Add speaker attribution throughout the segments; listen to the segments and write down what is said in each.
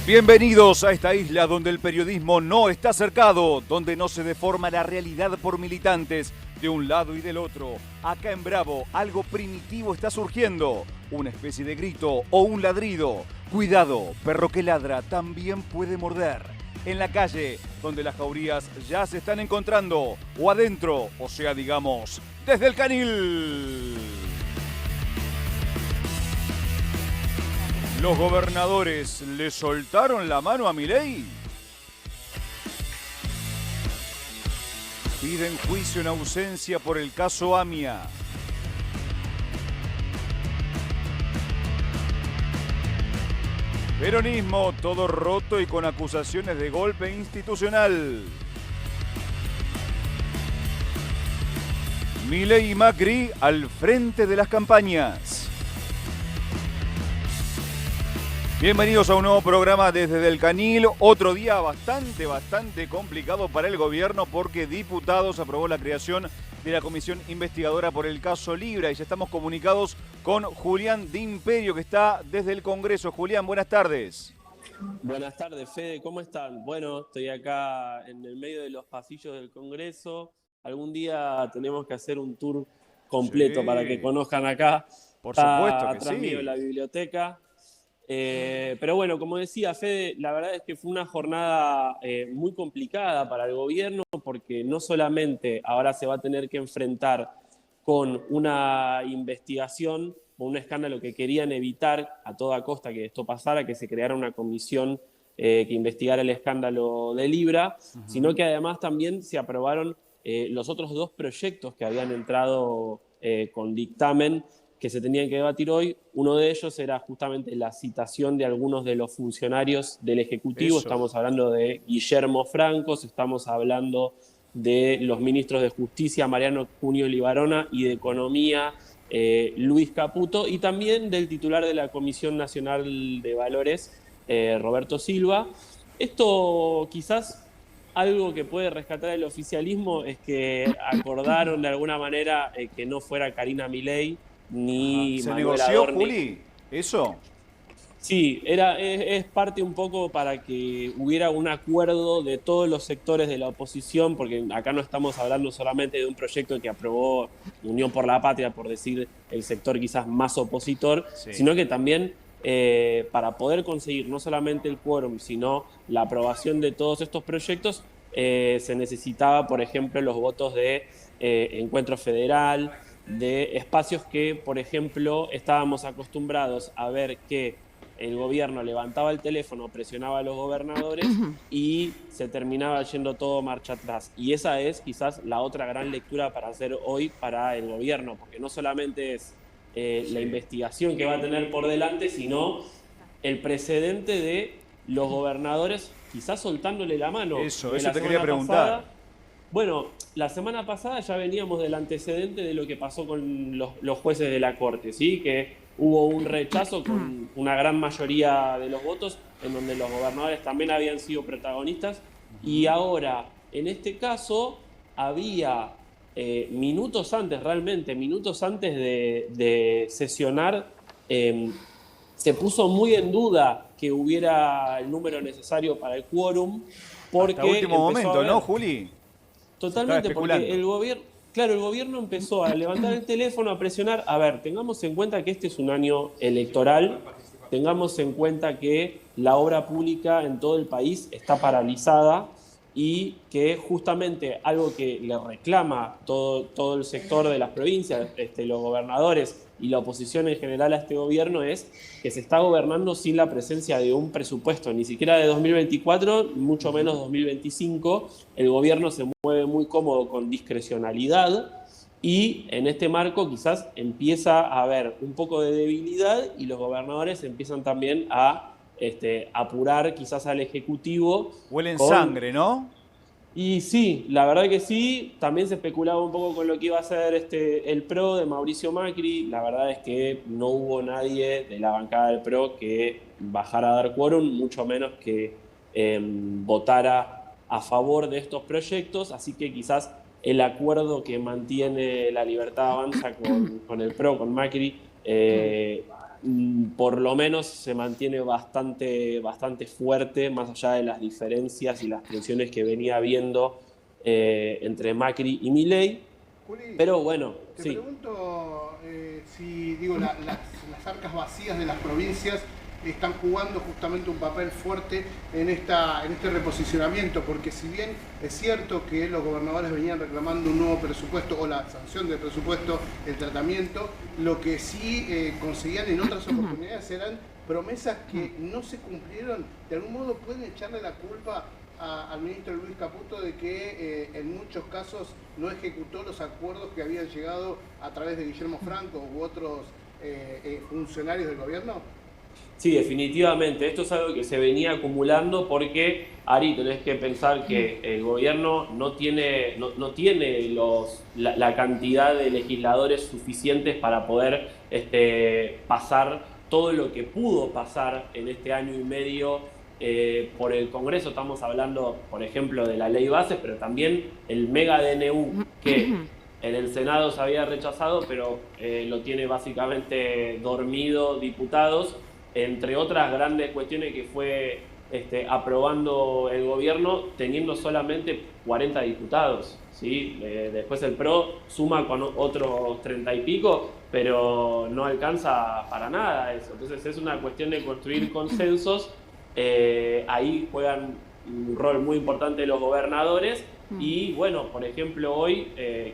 Speaker 1: Bienvenidos a esta isla donde el periodismo no está cercado, donde no se deforma la realidad por militantes de un lado y del otro. Acá en Bravo algo primitivo está surgiendo, una especie de grito o un ladrido. Cuidado, perro que ladra también puede morder. En la calle, donde las jaurías ya se están encontrando, o adentro, o sea, digamos, desde el canil. ¿Los gobernadores le soltaron la mano a Milei? Piden juicio en ausencia por el caso AMIA. Peronismo, todo roto y con acusaciones de golpe institucional. Milei y Macri al frente de las campañas. Bienvenidos a un nuevo programa desde Del Canil. Otro día bastante complicado para el gobierno porque diputados aprobó la creación de la comisión investigadora por el caso Libra y ya estamos comunicados con Julián de Imperio que está desde el Congreso. Julián, buenas tardes.
Speaker 2: Buenas tardes, Fede, ¿cómo están? Bueno, estoy acá en el medio de los pasillos del Congreso. Algún día tenemos que hacer un tour completo para que conozcan acá.
Speaker 1: Por supuesto que
Speaker 2: atrás
Speaker 1: sí.
Speaker 2: mío la biblioteca. Pero bueno, como decía Fede, la verdad es que fue una jornada muy complicada para el gobierno porque no solamente ahora se va a tener que enfrentar con una investigación o un escándalo que querían evitar a toda costa que esto pasara, que se creara una comisión que investigara el escándalo de Libra, sino que además también se aprobaron los otros dos proyectos que habían entrado con dictamen que se tenían que debatir hoy. Uno de ellos era justamente la citación de algunos de los funcionarios del Ejecutivo. Estamos hablando de Guillermo Francos, estamos hablando de los ministros de Justicia, Mariano Cunio Libarona, y de Economía, Luis Caputo, y también del titular de la Comisión Nacional de Valores, Roberto Silva. Esto quizás algo que puede rescatar el oficialismo es que acordaron de alguna manera que no fuera Karina Milei ni
Speaker 1: ¿Se
Speaker 2: Manuel
Speaker 1: negoció,
Speaker 2: Adorni.
Speaker 1: Juli? ¿Eso?
Speaker 2: Sí, es parte un poco para que hubiera un acuerdo de todos los sectores de la oposición, porque acá no estamos hablando solamente de un proyecto que aprobó Unión por la Patria, por decir el sector quizás más opositor, sino que también para poder conseguir no solamente el quórum, sino la aprobación de todos estos proyectos, se necesitaba, por ejemplo, los votos de Encuentro Federal, de espacios que, por ejemplo, estábamos acostumbrados a ver que el gobierno levantaba el teléfono, presionaba a los gobernadores y se terminaba yendo todo marcha atrás. Y esa es quizás la otra gran lectura para hacer hoy para el gobierno, porque no solamente es la investigación que va a tener por delante, sino el precedente de los gobernadores quizás soltándole la mano.
Speaker 1: Eso te quería preguntar.
Speaker 2: Bueno, la semana pasada ya veníamos del antecedente de lo que pasó con los jueces de la Corte, ¿sí? Que hubo un rechazo con una gran mayoría de los votos, en donde los gobernadores también habían sido protagonistas, y ahora, en este caso, había minutos antes de sesionar, se puso muy en duda que hubiera el número necesario para el quórum, porque
Speaker 1: hasta último momento, ¿no, Juli?
Speaker 2: Totalmente, porque el gobierno empezó a levantar el teléfono, a presionar. A ver, tengamos en cuenta que este es un año electoral, tengamos en cuenta que la obra pública en todo el país está paralizada y que justamente algo que le reclama todo el sector de las provincias, los gobernadores y la oposición en general a este gobierno, es que se está gobernando sin la presencia de un presupuesto, ni siquiera de 2024, mucho menos 2025. El gobierno se mueve muy cómodo con discrecionalidad y en este marco quizás empieza a haber un poco de debilidad y los gobernadores empiezan también a apurar quizás al Ejecutivo.
Speaker 1: Huelen sangre, ¿no?
Speaker 2: Y sí, la verdad que sí. También se especulaba un poco con lo que iba a ser el PRO de Mauricio Macri. La verdad es que no hubo nadie de la bancada del PRO que bajara a dar quórum, mucho menos que votara a favor de estos proyectos. Así que quizás el acuerdo que mantiene La Libertad Avanza con el PRO, con Macri, por lo menos se mantiene bastante fuerte, más allá de las diferencias y las tensiones que venía habiendo entre Macri y Milei.
Speaker 3: Juli,
Speaker 2: Pero bueno,
Speaker 3: te
Speaker 2: sí.
Speaker 3: pregunto si las arcas vacías de las provincias están jugando justamente un papel fuerte en este reposicionamiento, porque si bien es cierto que los gobernadores venían reclamando un nuevo presupuesto o la sanción del presupuesto, el tratamiento, lo que sí conseguían en otras oportunidades eran promesas que no se cumplieron. De algún modo pueden echarle la culpa al ministro Luis Caputo de que en muchos casos no ejecutó los acuerdos que habían llegado a través de Guillermo Franco u otros funcionarios del gobierno.
Speaker 2: Sí, definitivamente. Esto es algo que se venía acumulando porque, Ari, tenés que pensar que el gobierno no tiene la cantidad de legisladores suficientes para poder pasar todo lo que pudo pasar en este año y medio por el Congreso. Estamos hablando, por ejemplo, de la ley base, pero también el mega DNU que en el Senado se había rechazado, pero lo tiene básicamente dormido diputados, entre otras grandes cuestiones que fue aprobando el gobierno teniendo solamente 40 diputados, ¿sí? Después el PRO suma con otros 30 y pico, pero no alcanza para nada eso. Entonces es una cuestión de construir consensos. Ahí juegan un rol muy importante los gobernadores y bueno, por ejemplo hoy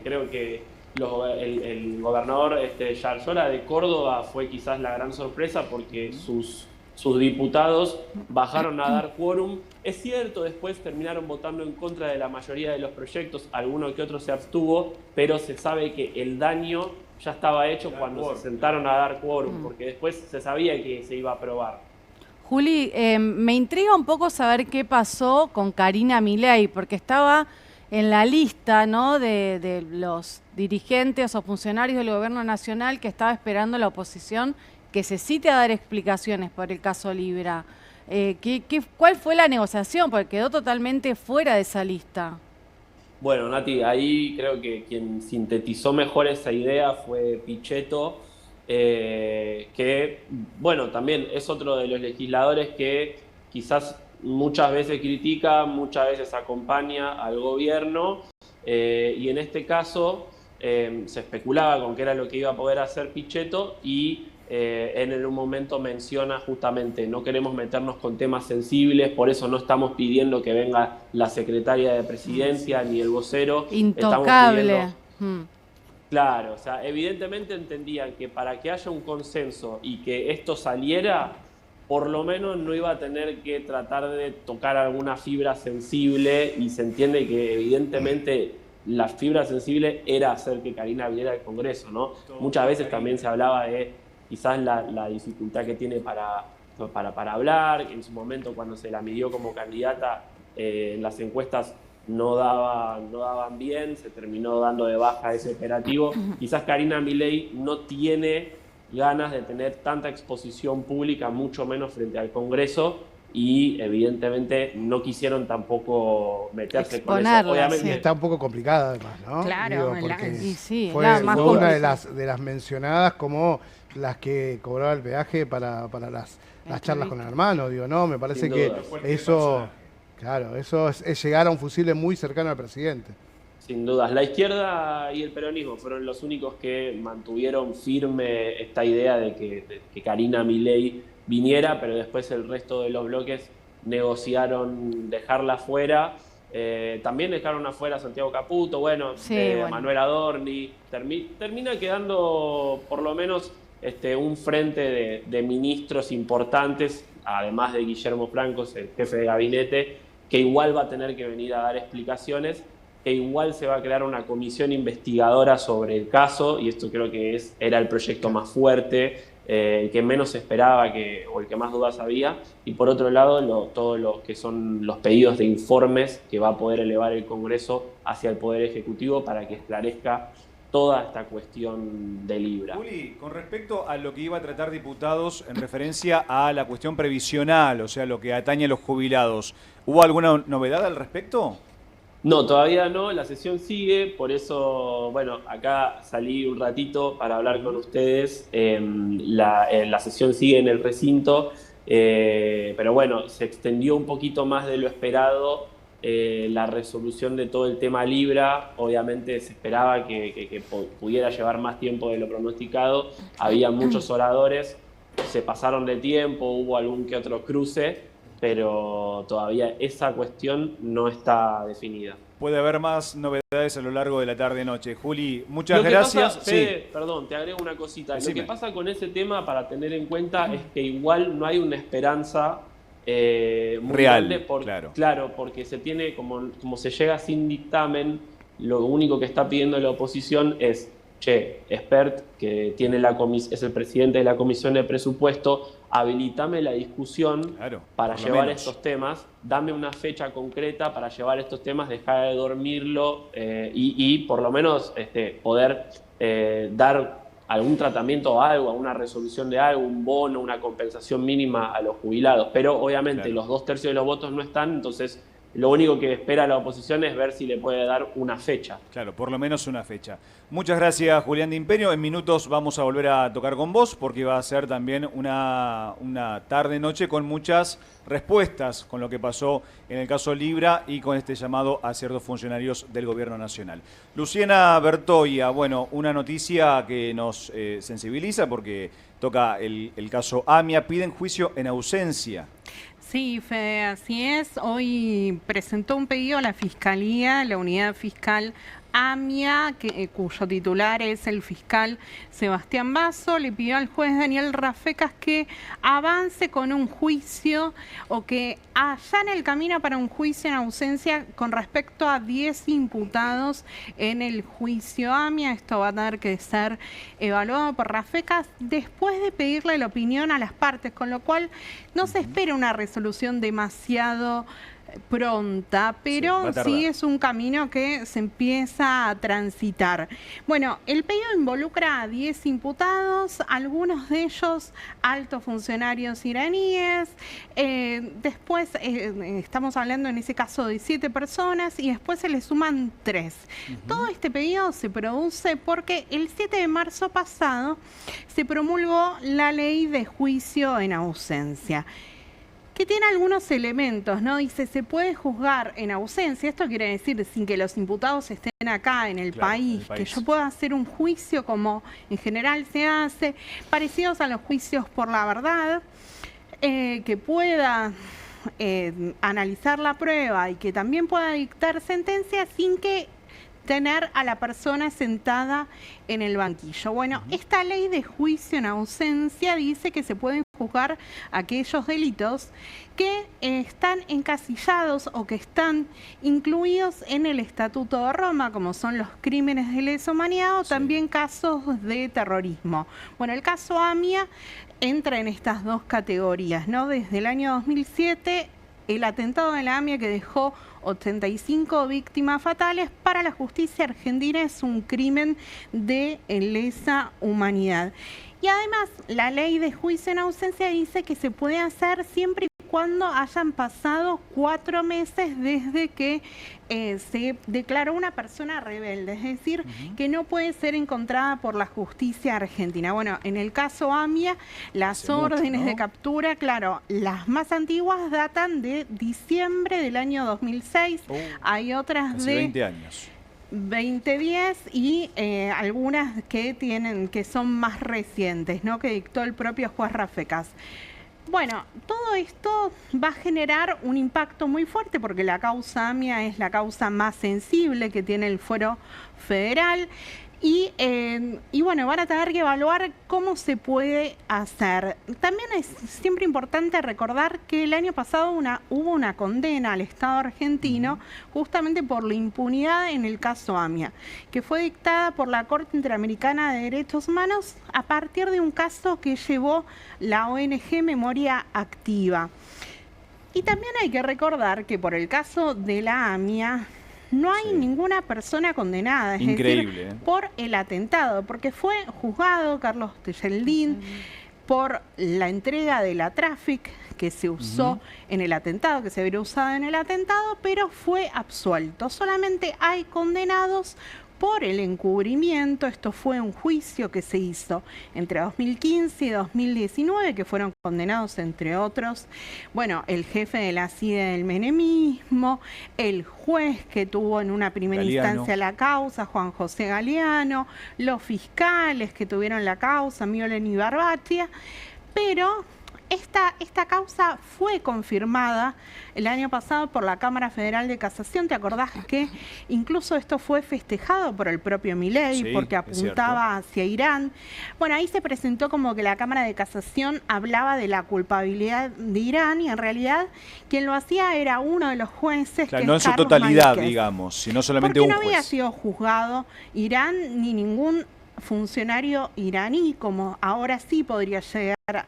Speaker 2: creo que el gobernador Yarlora de Córdoba fue quizás la gran sorpresa porque sus diputados bajaron a dar quórum. Es cierto, después terminaron votando en contra de la mayoría de los proyectos, alguno que otro se abstuvo, pero se sabe que el daño ya estaba hecho cuando se sentaron a dar quórum, porque después se sabía que se iba a aprobar.
Speaker 4: Juli, me intriga un poco saber qué pasó con Karina Milei, porque estaba en la lista, ¿no?, de los dirigentes o funcionarios del gobierno nacional que estaba esperando la oposición que se cite a dar explicaciones por el caso Libra. ¿Cuál fue la negociación? Porque quedó totalmente fuera de esa lista.
Speaker 2: Bueno, Nati, ahí creo que quien sintetizó mejor esa idea fue Pichetto, que, bueno, también es otro de los legisladores que quizás muchas veces critica, muchas veces acompaña al gobierno, y en este caso se especulaba con qué era lo que iba a poder hacer Pichetto y en un momento menciona justamente no queremos meternos con temas sensibles, por eso no estamos pidiendo que venga la secretaria de Presidencia ni el vocero.
Speaker 4: Intocable.
Speaker 2: Claro, o sea, evidentemente entendían que para que haya un consenso y que esto saliera, por lo menos no iba a tener que tratar de tocar alguna fibra sensible, y se entiende que evidentemente la fibra sensible era hacer que Karina viniera al Congreso, ¿no? Muchas veces también se hablaba de quizás la dificultad que tiene para hablar, que en su momento cuando se la midió como candidata en las encuestas no daban bien, se terminó dando de baja ese operativo. Quizás Karina Milei no tiene ganas de tener tanta exposición pública, mucho menos frente al Congreso, y evidentemente no quisieron tampoco meterse con eso. Obviamente,
Speaker 3: sí. Está un poco complicada además, ¿no?
Speaker 5: Claro,
Speaker 3: porque
Speaker 4: sí,
Speaker 3: fue una de las mencionadas como las que cobraba el peaje para las charlas con el hermano, ¿no? Me parece que eso, claro, eso es llegar a un fusible muy cercano al presidente.
Speaker 2: Sin dudas. La izquierda y el peronismo fueron los únicos que mantuvieron firme esta idea de que Karina Milei viniera, pero después el resto de los bloques negociaron dejarla fuera. También dejaron afuera a Santiago Caputo, bueno, Manuel Adorni. Termina quedando por lo menos un frente de ministros importantes, además de Guillermo Franco, el jefe de gabinete, que igual va a tener que venir a dar explicaciones, que igual se va a crear una comisión investigadora sobre el caso, y esto creo que era el proyecto más fuerte, el que menos se esperaba o el que más dudas había, y por otro lado todos los que son los pedidos de informes que va a poder elevar el Congreso hacia el Poder Ejecutivo para que esclarezca toda esta cuestión de Libra.
Speaker 1: Juli, con respecto a lo que iba a tratar diputados en referencia a la cuestión previsional, o sea, lo que atañe a los jubilados, ¿hubo alguna novedad al respecto?
Speaker 2: No, todavía no, la sesión sigue, por eso, bueno, acá salí un ratito para hablar con ustedes. La sesión sigue en el recinto, pero bueno, se extendió un poquito más de lo esperado la resolución de todo el tema Libra. Obviamente se esperaba que pudiera llevar más tiempo de lo pronosticado. Había muchos oradores, se pasaron de tiempo, hubo algún que otro cruce, pero todavía esa cuestión no está definida.
Speaker 1: Puede haber más novedades a lo largo de la tarde-noche. Juli, muchas
Speaker 2: Lo que
Speaker 1: gracias.
Speaker 2: pasa, Fede, perdón, te agrego una cosita.
Speaker 1: Decime.
Speaker 2: Lo que pasa con ese tema, para tener en cuenta, es que igual no hay una esperanza muy
Speaker 1: real,
Speaker 2: grande
Speaker 1: claro.
Speaker 2: Claro, porque se tiene, como se llega sin dictamen, lo único que está pidiendo la oposición es, Espert, que tiene es el presidente de la Comisión de Presupuesto, habilitame la discusión para llevar estos temas, dame una fecha concreta para llevar estos temas, dejar de dormirlo y por lo menos poder dar algún tratamiento a algo, a una resolución de algo, un bono, una compensación mínima a los jubilados. Pero obviamente los 2/3 de los votos no están, entonces lo único que espera la oposición es ver si le puede dar una fecha.
Speaker 1: Claro, por lo menos una fecha. Muchas gracias, Julián de Imperio. En minutos vamos a volver a tocar con vos porque va a ser también una tarde-noche con muchas respuestas con lo que pasó en el caso Libra y con este llamado a ciertos funcionarios del Gobierno Nacional. Luciana Bertoia, bueno, una noticia que nos sensibiliza porque toca el caso AMIA, piden juicio en ausencia.
Speaker 5: Sí, Fede, así es. Hoy presentó un pedido a la Fiscalía, la unidad fiscal AMIA, cuyo titular es el fiscal Sebastián Basso, le pidió al juez Daniel Rafecas que avance con un juicio o que allane el camino para un juicio en ausencia con respecto a 10 imputados en el juicio AMIA. Esto va a tener que ser evaluado por Rafecas después de pedirle la opinión a las partes, con lo cual no se espera una resolución demasiado pronta, pero sí es un camino que se empieza a transitar. Bueno, el pedido involucra a 10 imputados, algunos de ellos altos funcionarios iraníes, después estamos hablando en ese caso de 7 personas y después se le suman 3. Todo este pedido se produce porque el 7 de marzo pasado se promulgó la ley de juicio en ausencia, que tiene algunos elementos, ¿no? Dice, se puede juzgar en ausencia. Esto quiere decir sin que los imputados estén acá en el país, que yo pueda hacer un juicio como en general se hace, parecidos a los juicios por la verdad, que pueda analizar la prueba y que también pueda dictar sentencia sin que tener a la persona sentada en el banquillo. Bueno, esta ley de juicio en ausencia dice que se pueden juzgar aquellos delitos que están encasillados o que están incluidos en el Estatuto de Roma, como son los crímenes de lesa humanidad o también casos de terrorismo. Bueno, el caso AMIA entra en estas dos categorías, ¿no? Desde el año 2007, el atentado de la AMIA que dejó 85 víctimas fatales, para la justicia argentina es un crimen de lesa humanidad. Y además, la ley de juicio en ausencia dice que se puede hacer siempre y cuando hayan pasado 4 meses desde que se declaró una persona rebelde, es decir, que no puede ser encontrada por la justicia argentina. Bueno, en el caso AMIA, las órdenes de captura, claro, las más antiguas datan de diciembre del año 2006, hay otras de
Speaker 1: 20 años.
Speaker 5: 2010 y algunas que son más recientes, ¿no? Que dictó el propio juez Rafecas. Bueno, todo esto va a generar un impacto muy fuerte porque la causa AMIA es la causa más sensible que tiene el Fuero Federal. Y bueno, van a tener que evaluar cómo se puede hacer. También es siempre importante recordar que el año pasado hubo una condena al Estado argentino justamente por la impunidad en el caso AMIA, que fue dictada por la Corte Interamericana de Derechos Humanos a partir de un caso que llevó la ONG Memoria Activa. Y también hay que recordar que por el caso de la AMIA no hay ninguna persona condenada, es decir, por el atentado, porque fue juzgado Carlos Tejeldín por la entrega de la Traffic, que se usó en el atentado, que se habría usado en el atentado, pero fue absuelto. Solamente hay condenados por el encubrimiento. Esto fue un juicio que se hizo entre 2015 y 2019, que fueron condenados, entre otros, bueno, el jefe de la CIDE del menemismo, el juez que tuvo en una primera instancia la causa, Juan José Galeano, los fiscales que tuvieron la causa, Miolen y Barbatia, pero esta causa fue confirmada el año pasado por la Cámara Federal de Casación. ¿Te acordás que incluso esto fue festejado por el propio Milei, sí, porque apuntaba hacia Irán? Bueno, ahí se presentó como que la Cámara de Casación hablaba de la culpabilidad de Irán y en realidad quien lo hacía era uno de los jueces,
Speaker 1: claro,
Speaker 5: que
Speaker 1: no
Speaker 5: es
Speaker 1: en su
Speaker 5: Carlos
Speaker 1: totalidad,
Speaker 5: Malquez,
Speaker 1: digamos, sino solamente
Speaker 5: porque
Speaker 1: un
Speaker 5: no había
Speaker 1: juez.
Speaker 5: sido juzgado Irán ni ningún funcionario iraní, como ahora sí podrían llegar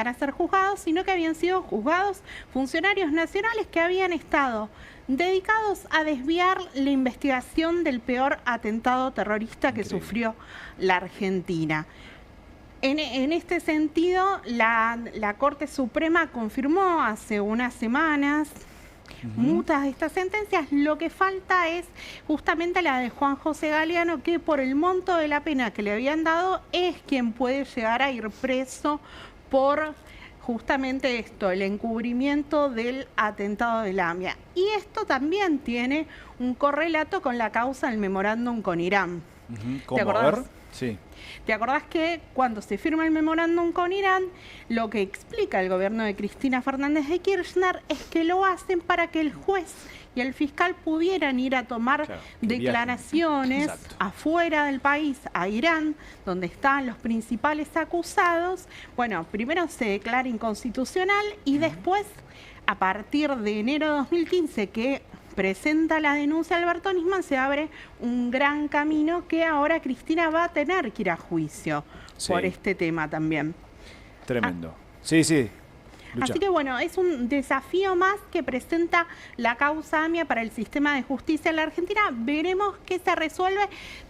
Speaker 5: a ser juzgados, sino que habían sido juzgados funcionarios nacionales que habían estado dedicados a desviar la investigación del peor atentado terrorista que sufrió la Argentina. En este sentido, la Corte Suprema confirmó hace unas semanas muchas de estas sentencias. Lo que falta es justamente la de Juan José Galeano, que por el monto de la pena que le habían dado es quien puede llegar a ir preso por justamente esto, el encubrimiento del atentado de la AMIA. Y esto también tiene un correlato con la causa del memorándum con Irán.
Speaker 1: ¿Cómo? ¿Te acordás? Sí.
Speaker 5: ¿Te acordás que cuando se firma el memorándum con Irán, lo que explica el gobierno de Cristina Fernández de Kirchner es que lo hacen para que el juez y el fiscal pudieran ir a tomar declaraciones afuera del país, a Irán, donde están los principales acusados? Bueno, primero se declara inconstitucional y después, a partir de enero de 2015, que presenta la denuncia Alberto Nisman, se abre un gran camino que ahora Cristina va a tener que ir a juicio por este tema también.
Speaker 1: Tremendo. Sí, sí.
Speaker 5: Lucha. Así que bueno, es un desafío más que presenta la causa AMIA para el sistema de justicia en la Argentina. Veremos qué se resuelve.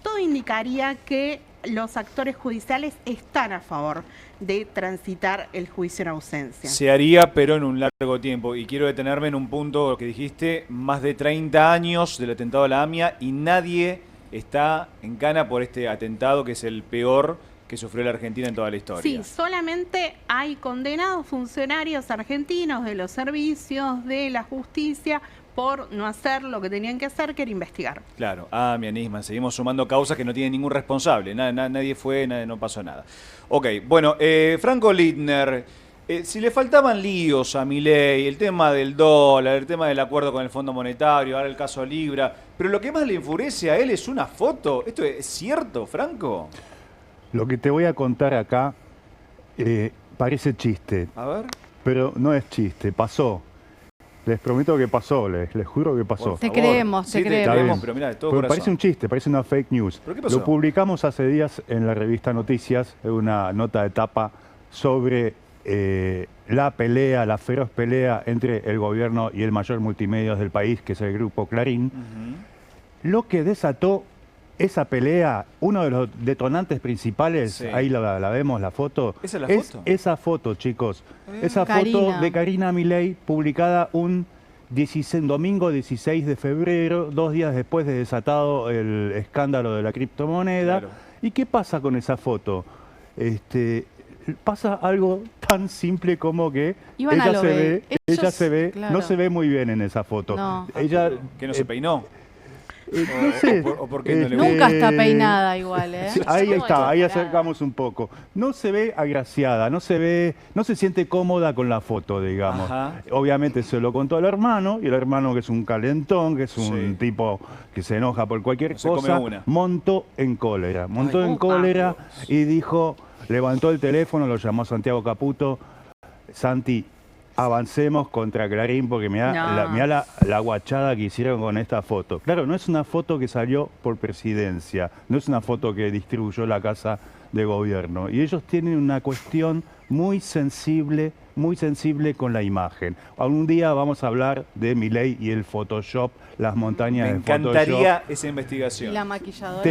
Speaker 5: Todo indicaría que los actores judiciales están a favor de transitar el juicio en ausencia.
Speaker 1: Se haría, pero en un largo tiempo. Y quiero detenerme en un punto que dijiste, más de 30 años del atentado a la AMIA y nadie está en cana por este atentado que es el peor que sufrió la Argentina en toda la historia.
Speaker 5: Sí, solamente hay condenados funcionarios argentinos de los servicios, de la justicia, por no hacer lo que tenían que hacer, que era investigar.
Speaker 1: Claro, AMIA, Nisman, seguimos sumando causas que no tienen ningún responsable, nadie fue, no pasó nada. Ok, bueno, Franco Littner, si le faltaban líos a Milei, el tema del dólar, el tema del acuerdo con el Fondo Monetario, ahora el caso Libra, pero lo que más le enfurece a él es una foto. ¿Esto es cierto, Franco?
Speaker 6: Lo que te voy a contar acá parece chiste.
Speaker 1: A ver.
Speaker 6: Pero no es chiste, pasó. Les prometo que pasó, les juro que pasó.
Speaker 4: Te creemos, te creemos.
Speaker 1: Pero mirá, de todo corazón.
Speaker 6: Parece un chiste, parece una fake news.
Speaker 1: ¿Pero qué pasó?
Speaker 6: Lo publicamos hace días en la revista Noticias, una nota de tapa sobre la pelea, la feroz pelea entre el gobierno y el mayor multimedios del país, que es el grupo Clarín. Lo que desató esa pelea, uno de los detonantes principales, ahí la vemos, la foto.
Speaker 1: ¿Esa es la foto?
Speaker 6: Esa foto, chicos. Esa foto de Karina Milei, publicada un domingo 16 de febrero, 2 días después de desatado el escándalo de la criptomoneda. Claro. ¿Y qué pasa con esa foto? Pasa algo tan simple como que ella se ve, claro, no se ve muy bien en esa foto.
Speaker 4: No.
Speaker 6: Ella,
Speaker 1: ¿Que no se peinó?
Speaker 6: No sé.
Speaker 1: ¿O por qué no le
Speaker 4: nunca está peinada igual, ¿eh?
Speaker 6: Ahí está, ahí acercamos un poco. No se ve agraciada, no se siente cómoda con la foto, digamos.
Speaker 1: Ajá.
Speaker 6: Obviamente se lo contó al hermano, y el hermano, que es un calentón, que es un tipo que se enoja por cualquier cosa, montó en cólera. Y dijo, levantó el teléfono, lo llamó Santiago Caputo: Santi, avancemos contra Clarín, porque mirá la guachada que hicieron con esta foto. Claro, no es una foto que salió por presidencia, no es una foto que distribuyó la Casa de Gobierno. Y ellos tienen una cuestión muy sensible muy sensible con la imagen. Algún día vamos a hablar de Milei y el Photoshop, las montañas de Photoshop.
Speaker 1: Me encantaría esa investigación.
Speaker 4: Y la maquilladora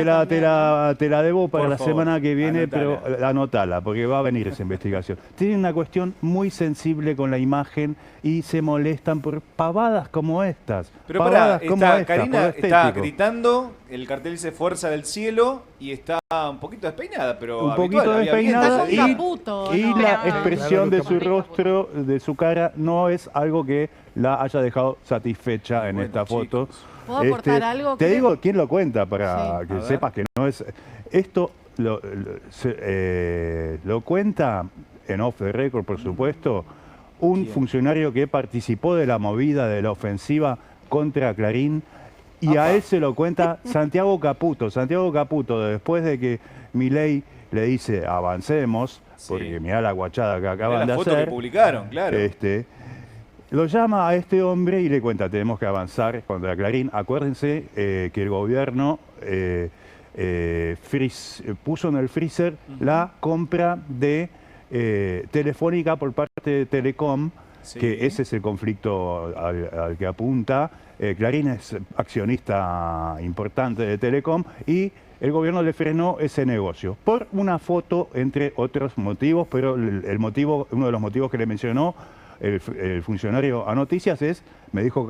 Speaker 6: Te la debo para
Speaker 1: Por
Speaker 6: la
Speaker 1: favor,
Speaker 6: semana que viene,
Speaker 1: anotala.
Speaker 6: pero anotala, porque va a venir esa investigación. Tienen una cuestión muy sensible con la imagen y se molestan por pavadas como estas.
Speaker 1: Pero
Speaker 6: pavadas
Speaker 1: pará,
Speaker 6: como estas,
Speaker 1: Karina
Speaker 6: por
Speaker 1: está
Speaker 6: estético.
Speaker 1: gritando, el cartel dice Fuerza del Cielo y está un poquito despeinada, pero
Speaker 6: Un
Speaker 1: habitual,
Speaker 6: poquito
Speaker 1: había viento.
Speaker 6: despeinada
Speaker 4: Está con Caputo,
Speaker 6: y
Speaker 4: ¿no?
Speaker 6: la
Speaker 5: Pero-
Speaker 6: expresión de su
Speaker 5: Claro,
Speaker 6: rostro, de su cara, no es algo que la haya dejado satisfecha en
Speaker 1: Bueno,
Speaker 6: esta foto.
Speaker 1: chicos.
Speaker 4: ¿Puedo aportar algo?
Speaker 6: Te
Speaker 4: que-
Speaker 6: digo quién lo cuenta para
Speaker 4: Sí.
Speaker 6: que
Speaker 1: A ver.
Speaker 6: sepas que no es... Esto lo cuenta en off the record, por supuesto, un
Speaker 1: ¿Quién?
Speaker 6: funcionario que participó de la movida de la ofensiva contra Clarín, y a él se lo cuenta Santiago Caputo. Santiago Caputo, después de que Milei le dice avancemos,
Speaker 1: Sí.
Speaker 6: porque mirá la guachada que
Speaker 1: Mirá
Speaker 6: acaban de
Speaker 1: la foto
Speaker 6: hacer,
Speaker 1: que publicaron, claro.
Speaker 6: lo llama a este hombre y le cuenta, tenemos que avanzar contra Clarín. Acuérdense que el gobierno puso en el freezer la compra de Telefónica por parte de Telecom,
Speaker 1: Sí.
Speaker 6: que ese es el conflicto al que apunta. Clarín es accionista importante de Telecom y el gobierno le frenó ese negocio por una foto, entre otros motivos, pero uno de los motivos que le mencionó el funcionario a Noticias me dijo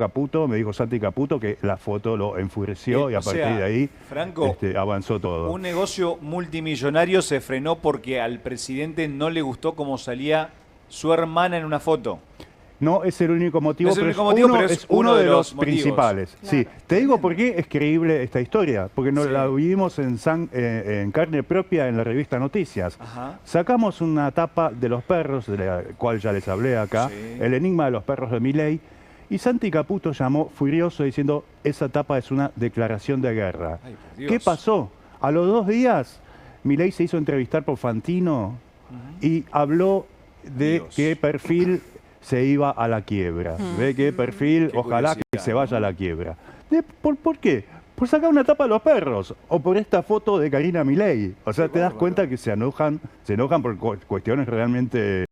Speaker 6: Santi Caputo, que la foto lo enfureció y a
Speaker 1: o
Speaker 6: partir
Speaker 1: sea,
Speaker 6: de ahí
Speaker 1: Franco,
Speaker 6: avanzó todo.
Speaker 1: un negocio multimillonario se frenó porque al presidente no le gustó cómo salía su hermana en una foto.
Speaker 6: No es el único motivo,
Speaker 1: No es el
Speaker 6: pero,
Speaker 1: único motivo, pero
Speaker 6: es uno de los
Speaker 1: motivos.
Speaker 6: principales.
Speaker 4: Claro.
Speaker 6: Sí, te digo por qué es creíble esta historia, porque
Speaker 1: Sí.
Speaker 6: la vivimos en carne propia en la revista Noticias.
Speaker 1: Ajá.
Speaker 6: Sacamos una tapa de los perros, de la cual ya les hablé acá,
Speaker 1: Sí.
Speaker 6: el enigma de los perros de Milei, y Santi Caputo llamó furioso diciendo, esa tapa es una declaración de guerra.
Speaker 1: Ay, por Dios.
Speaker 6: ¿Qué pasó? A los 2 días, Milei se hizo entrevistar por Fantino y habló de
Speaker 1: Dios.
Speaker 6: qué perfil se iba a la quiebra, de qué perfil,
Speaker 1: Qué
Speaker 6: ojalá que
Speaker 1: curiosidad,
Speaker 6: se vaya a
Speaker 1: ¿no?
Speaker 6: la quiebra. ¿Por qué? Por sacar una tapa a los perros o por esta foto de Karina Milei. O sea,
Speaker 1: Qué
Speaker 6: te das
Speaker 1: bárbaro.
Speaker 6: cuenta que se enojan por cuestiones realmente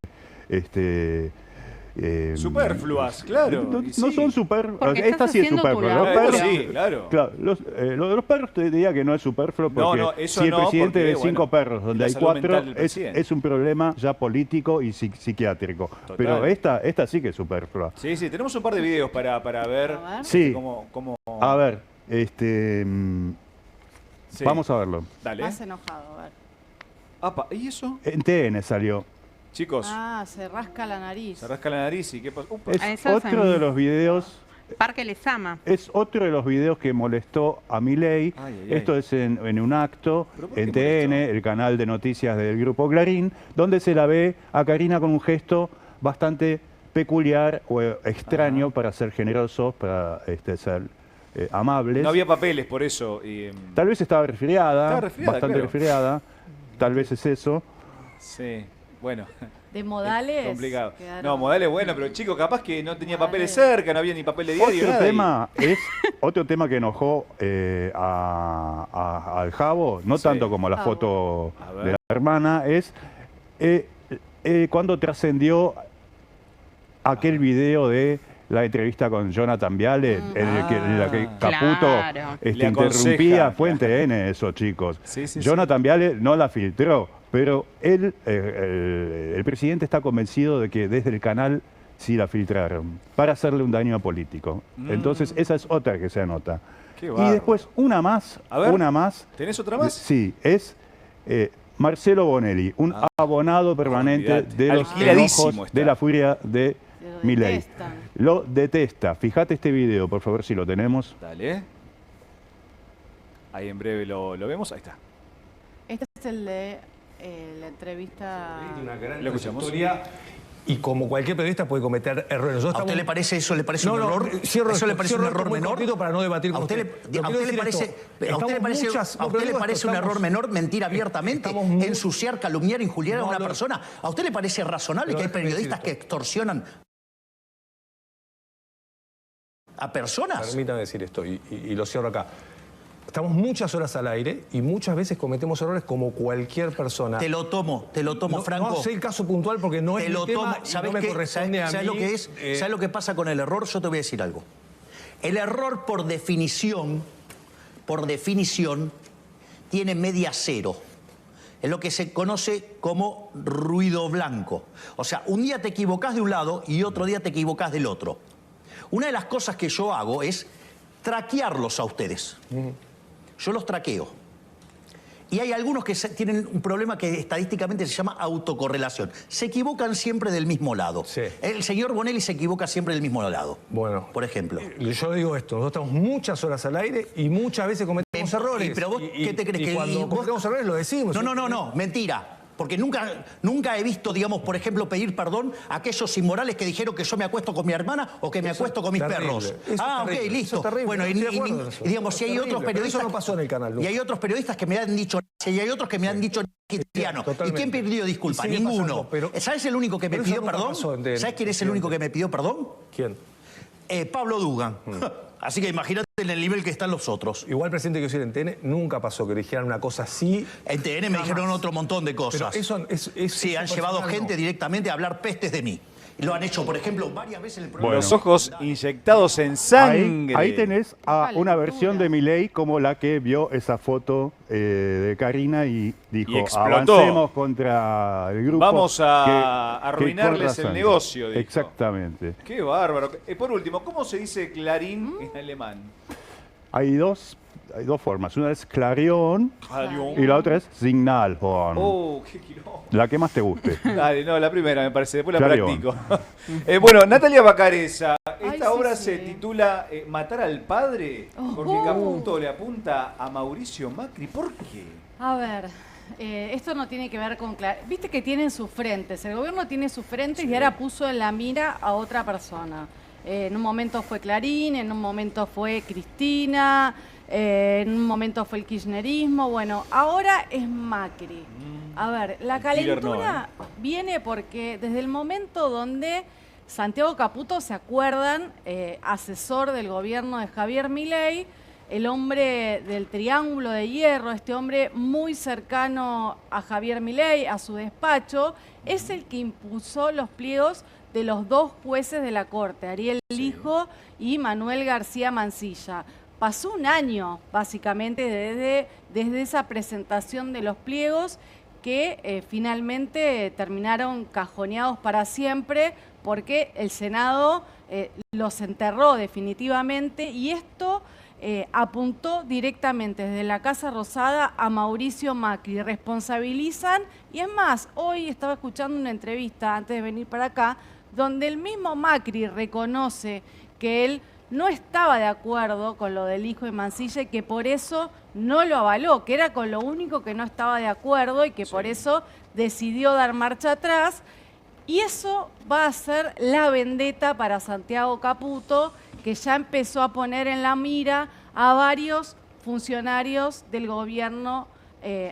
Speaker 1: Superfluas, claro.
Speaker 6: No,
Speaker 1: y
Speaker 6: no
Speaker 1: sí.
Speaker 6: son super.
Speaker 5: Porque
Speaker 6: Esta
Speaker 5: estás
Speaker 6: sí es
Speaker 5: haciendo tu
Speaker 6: superflua. Los
Speaker 5: labor.
Speaker 6: perros,
Speaker 1: Sí, claro.
Speaker 6: claro, lo de los perros te diría que no es superfluo porque
Speaker 1: No, eso
Speaker 6: si el
Speaker 1: no,
Speaker 6: presidente
Speaker 1: porque,
Speaker 6: de 5
Speaker 1: bueno,
Speaker 6: perros, donde
Speaker 1: la
Speaker 6: hay
Speaker 1: salud
Speaker 6: 4,
Speaker 1: mental del presidente.
Speaker 6: es un problema ya político y psiquiátrico.
Speaker 1: Total.
Speaker 6: Pero esta sí que es superflua.
Speaker 1: Sí, tenemos un par de videos para ver
Speaker 4: A ver.
Speaker 6: Sí.
Speaker 1: cómo...
Speaker 6: A ver,
Speaker 1: Sí.
Speaker 6: vamos a verlo.
Speaker 1: Dale.
Speaker 4: Más enojado, a ver.
Speaker 1: Apa, ¿y eso?
Speaker 6: En TN salió.
Speaker 1: Chicos,
Speaker 4: Ah, se rasca la nariz.
Speaker 1: se rasca la nariz y ¿qué pasa? Upa.
Speaker 6: Es
Speaker 5: A eso es
Speaker 6: otro
Speaker 5: en-
Speaker 6: de los videos.
Speaker 5: Parque Lezama.
Speaker 6: Es otro de los videos que molestó a Milei.
Speaker 1: Ay, ay,
Speaker 6: Esto
Speaker 1: ay.
Speaker 6: es en un acto
Speaker 1: ¿Pero por qué
Speaker 6: en TN,
Speaker 1: molestó?
Speaker 6: el canal de noticias del Grupo Clarín, donde se la ve a Karina con un gesto bastante peculiar o extraño para ser generosos, para ser amables.
Speaker 1: No había papeles por eso.
Speaker 6: Tal vez estaba resfriada,
Speaker 1: Estaba resfriada,
Speaker 6: bastante
Speaker 1: claro.
Speaker 6: resfriada. Tal vez es eso.
Speaker 1: Sí, bueno.
Speaker 4: De modales.
Speaker 1: Complicado.
Speaker 4: quedaron-
Speaker 1: No, modales bueno, pero chico, capaz que no tenía papeles
Speaker 4: Modales.
Speaker 1: cerca, no había ni papel de diario,
Speaker 6: Otro
Speaker 1: nada.
Speaker 6: tema otro tema que enojó al Jabo, no
Speaker 1: Sí.
Speaker 6: tanto como la
Speaker 4: Jabo.
Speaker 6: foto
Speaker 1: A ver.
Speaker 6: de la hermana, es cuando trascendió aquel video de la entrevista con Jonathan Viale, en la que Caputo
Speaker 5: Claro.
Speaker 1: Le
Speaker 6: interrumpía.
Speaker 1: aconseja,
Speaker 6: Fue en TN eso, chicos.
Speaker 1: Sí, sí,
Speaker 6: Jonathan Viale no la filtró, pero el presidente está convencido de que desde el canal sí la filtraron para hacerle un daño político. Entonces esa es otra que se anota.
Speaker 1: Qué
Speaker 6: Y
Speaker 1: bárbaro.
Speaker 6: después una más,
Speaker 1: A ver.
Speaker 6: una más.
Speaker 1: ¿Tenés otra más?
Speaker 6: Sí, es Marcelo Bonelli, un abonado permanente
Speaker 1: Olvídate.
Speaker 6: de los
Speaker 1: Alquiladísimo
Speaker 6: enojos
Speaker 1: está.
Speaker 6: de la furia de
Speaker 4: Lo
Speaker 6: Milei.
Speaker 4: detestan.
Speaker 6: Lo detesta. Fíjate este video, por favor, si lo tenemos.
Speaker 1: Dale. Ahí en breve lo vemos. Ahí está.
Speaker 4: Este es el de la entrevista.
Speaker 7: Una gran
Speaker 1: Lo escuchamos.
Speaker 7: trayectoria y como cualquier periodista puede cometer errores.
Speaker 8: ¿A usted le parece eso? ¿Le parece un error?
Speaker 7: Cierro
Speaker 8: ¿Eso le parece un
Speaker 7: cierro
Speaker 8: error
Speaker 7: muy
Speaker 8: menor?
Speaker 7: cortito para no debatir con
Speaker 8: ¿A usted le,
Speaker 7: Lo
Speaker 8: a
Speaker 7: quiero
Speaker 8: usted le
Speaker 7: decir
Speaker 8: parece,
Speaker 7: esto.
Speaker 8: a usted le
Speaker 7: Estamos
Speaker 8: parece,
Speaker 7: muchas-
Speaker 8: a
Speaker 7: no,
Speaker 8: usted
Speaker 7: pero
Speaker 8: le
Speaker 7: digo
Speaker 8: parece
Speaker 7: esto,
Speaker 8: un
Speaker 7: estamos-
Speaker 8: error menor mentir abiertamente,
Speaker 7: estamos muy-
Speaker 8: ensuciar, calumniar, injuriar a
Speaker 7: No,
Speaker 8: una
Speaker 7: no.
Speaker 8: persona? ¿A usted le parece razonable
Speaker 7: Pero
Speaker 8: que hay
Speaker 7: déjeme decir
Speaker 8: periodistas que
Speaker 7: esto.
Speaker 8: extorsionan a personas?
Speaker 7: Permítame decir esto y lo cierro acá. Estamos muchas horas al aire y muchas veces cometemos errores como cualquier persona.
Speaker 8: Te lo tomo, Franco.
Speaker 7: No sé el caso puntual porque no es mi tema y no me corresponde a mí.
Speaker 8: ¿Sabes lo que es? ¿Sabes lo que pasa con el error? Yo te voy a decir algo. El error, por definición, tiene media cero. Es lo que se conoce como ruido blanco. O sea, un día te equivocás de un lado y otro día te equivocás del otro. Una de las cosas que yo hago es traquearlos a ustedes. Yo los traqueo. Y hay algunos que tienen un problema que estadísticamente se llama autocorrelación. Se equivocan siempre del mismo lado.
Speaker 7: Sí.
Speaker 8: El señor Bonelli se equivoca siempre del mismo lado.
Speaker 7: Bueno.
Speaker 8: Por ejemplo.
Speaker 7: Yo digo esto, nosotros estamos muchas horas al aire y muchas veces cometemos errores.
Speaker 8: Pero vos, ¿qué te crees?
Speaker 7: Y
Speaker 8: que
Speaker 7: cuando cometemos errores lo decimos.
Speaker 8: No, mentira. Porque nunca he visto, digamos, por ejemplo, pedir perdón a aquellos inmorales que dijeron que yo me acuesto con mi hermana o que me acuesto con mis perros. Ok, listo. Bueno, y digamos, si hay otros periodistas...
Speaker 7: Eso no pasó en el canal.
Speaker 8: Y hay otros periodistas que me han dicho... Y hay otros que me han dicho cristiano. ¿Y quién pidió disculpas? Ninguno. ¿Sabes el único que me pidió perdón? ¿Sabes quién es el único que me pidió perdón?
Speaker 7: ¿Quién?
Speaker 8: Pablo Dugan. Así que imagínate en el nivel que están los otros.
Speaker 7: Igual, presidente, que decir, en TN nunca pasó que dijeran una cosa así.
Speaker 8: En TN me dijeron otro montón de cosas.
Speaker 7: Pero
Speaker 8: sí, han llevado gente directamente a hablar pestes de mí. Lo han hecho, por ejemplo, varias veces en el programa.
Speaker 1: Bueno. Los ojos inyectados en sangre.
Speaker 6: Ahí tenés a una versión de Milei como la que vio esa foto de Karina y dijo, avancemos contra el grupo.
Speaker 1: Vamos a arruinarles el negocio, dijo.
Speaker 6: Exactamente.
Speaker 1: Qué bárbaro. Por último, ¿cómo se dice clarín en alemán?
Speaker 6: Hay dos formas. Una es Clarion y la otra es Signalhorn.
Speaker 1: Oh, qué quilombo.
Speaker 6: La que más te guste.
Speaker 1: Dale, no, la primera me parece, después la
Speaker 6: Clarion.
Speaker 1: practico. Bueno, Natalia Bacareza, esta obra se titula Matar al padre, porque Caputo le apunta a Mauricio Macri. ¿Por qué?
Speaker 4: A ver, esto no tiene que ver con... Viste que tienen sus frentes, el gobierno tiene sus frentes y ahora puso en la mira a otra persona. En un momento fue Clarín, en un momento fue Cristina, en un momento fue el kirchnerismo, bueno, ahora es Macri. A ver, la calentura viene porque desde el momento donde Santiago Caputo, ¿se acuerdan? Asesor del gobierno de Javier Milei, el hombre del Triángulo de Hierro, este hombre muy cercano a Javier Milei, a su despacho, es el que impulsó los pliegos de los dos jueces de la Corte, Ariel Lijo y Manuel García Mansilla. Pasó un año, básicamente, desde esa presentación de los pliegos que finalmente terminaron cajoneados para siempre porque el Senado los enterró definitivamente y esto apuntó directamente desde la Casa Rosada a Mauricio Macri. Responsabilizan y es más, hoy estaba escuchando una entrevista antes de venir para acá donde el mismo Macri reconoce que él no estaba de acuerdo con lo del hijo de Mansilla y que por eso no lo avaló, que era con lo único que no estaba de acuerdo y que por eso decidió dar marcha atrás. Y eso va a ser la vendetta para Santiago Caputo, que ya empezó a poner en la mira a varios funcionarios del gobierno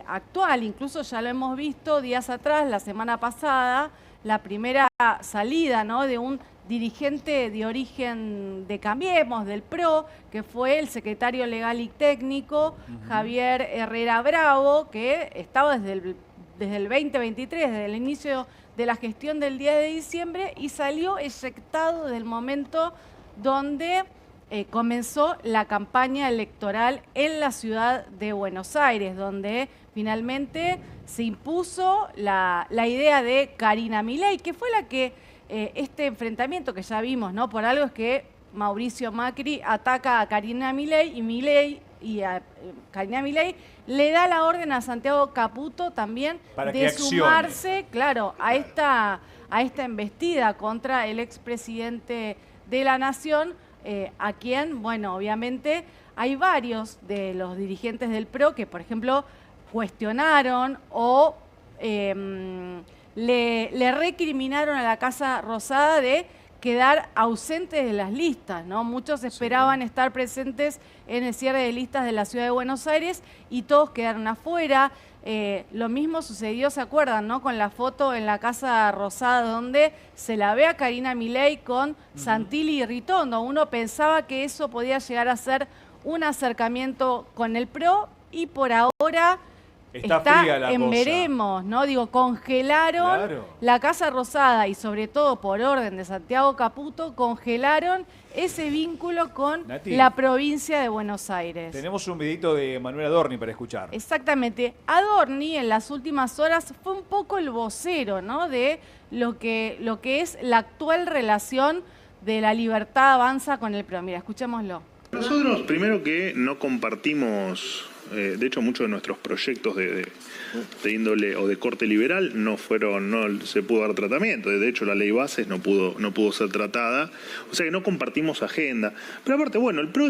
Speaker 4: actual. Incluso ya lo hemos visto días atrás, la semana pasada, la primera salida, ¿no?, de un dirigente de origen de Cambiemos, del PRO, que fue el secretario legal y técnico, Javier Herrera Bravo, que estaba desde el 2023, desde el inicio de la gestión del 10 de diciembre, y salió eyectado desde el momento donde comenzó la campaña electoral en la ciudad de Buenos Aires, donde finalmente se impuso la idea de Karina Milei, que fue la que este enfrentamiento que ya vimos, ¿no? Por algo es que Mauricio Macri ataca a Karina Milei y a Karina Milei le da la orden a Santiago Caputo también de sumarse, claro, a esta embestida contra el expresidente de la Nación, a quien, bueno, obviamente hay varios de los dirigentes del PRO que, por ejemplo, cuestionaron o le recriminaron a la Casa Rosada de quedar ausentes de las listas, ¿no? Muchos esperaban estar presentes en el cierre de listas de la Ciudad de Buenos Aires y todos quedaron afuera. Lo mismo sucedió, ¿se acuerdan, no?, con la foto en la Casa Rosada donde se la ve a Karina Milei con Santilli y Ritondo. Uno pensaba que eso podía llegar a ser un acercamiento con el PRO y por ahora
Speaker 1: está fría la
Speaker 4: en
Speaker 1: cosa.
Speaker 4: veremos, ¿no? Digo, congelaron la Casa Rosada y sobre todo por orden de Santiago Caputo, congelaron ese vínculo con la provincia de Buenos Aires.
Speaker 1: Tenemos un videito de Manuel Adorni para escuchar.
Speaker 4: Exactamente. Adorni en las últimas horas fue un poco el vocero, ¿no? De lo que es la actual relación de La Libertad Avanza con el PRO. Mira, escuchémoslo.
Speaker 9: Nosotros, primero que no compartimos, de hecho muchos de nuestros proyectos de índole o de corte liberal no se pudo dar tratamiento, de hecho la ley bases no pudo ser tratada, o sea que no compartimos agenda. Pero aparte, bueno, el PRO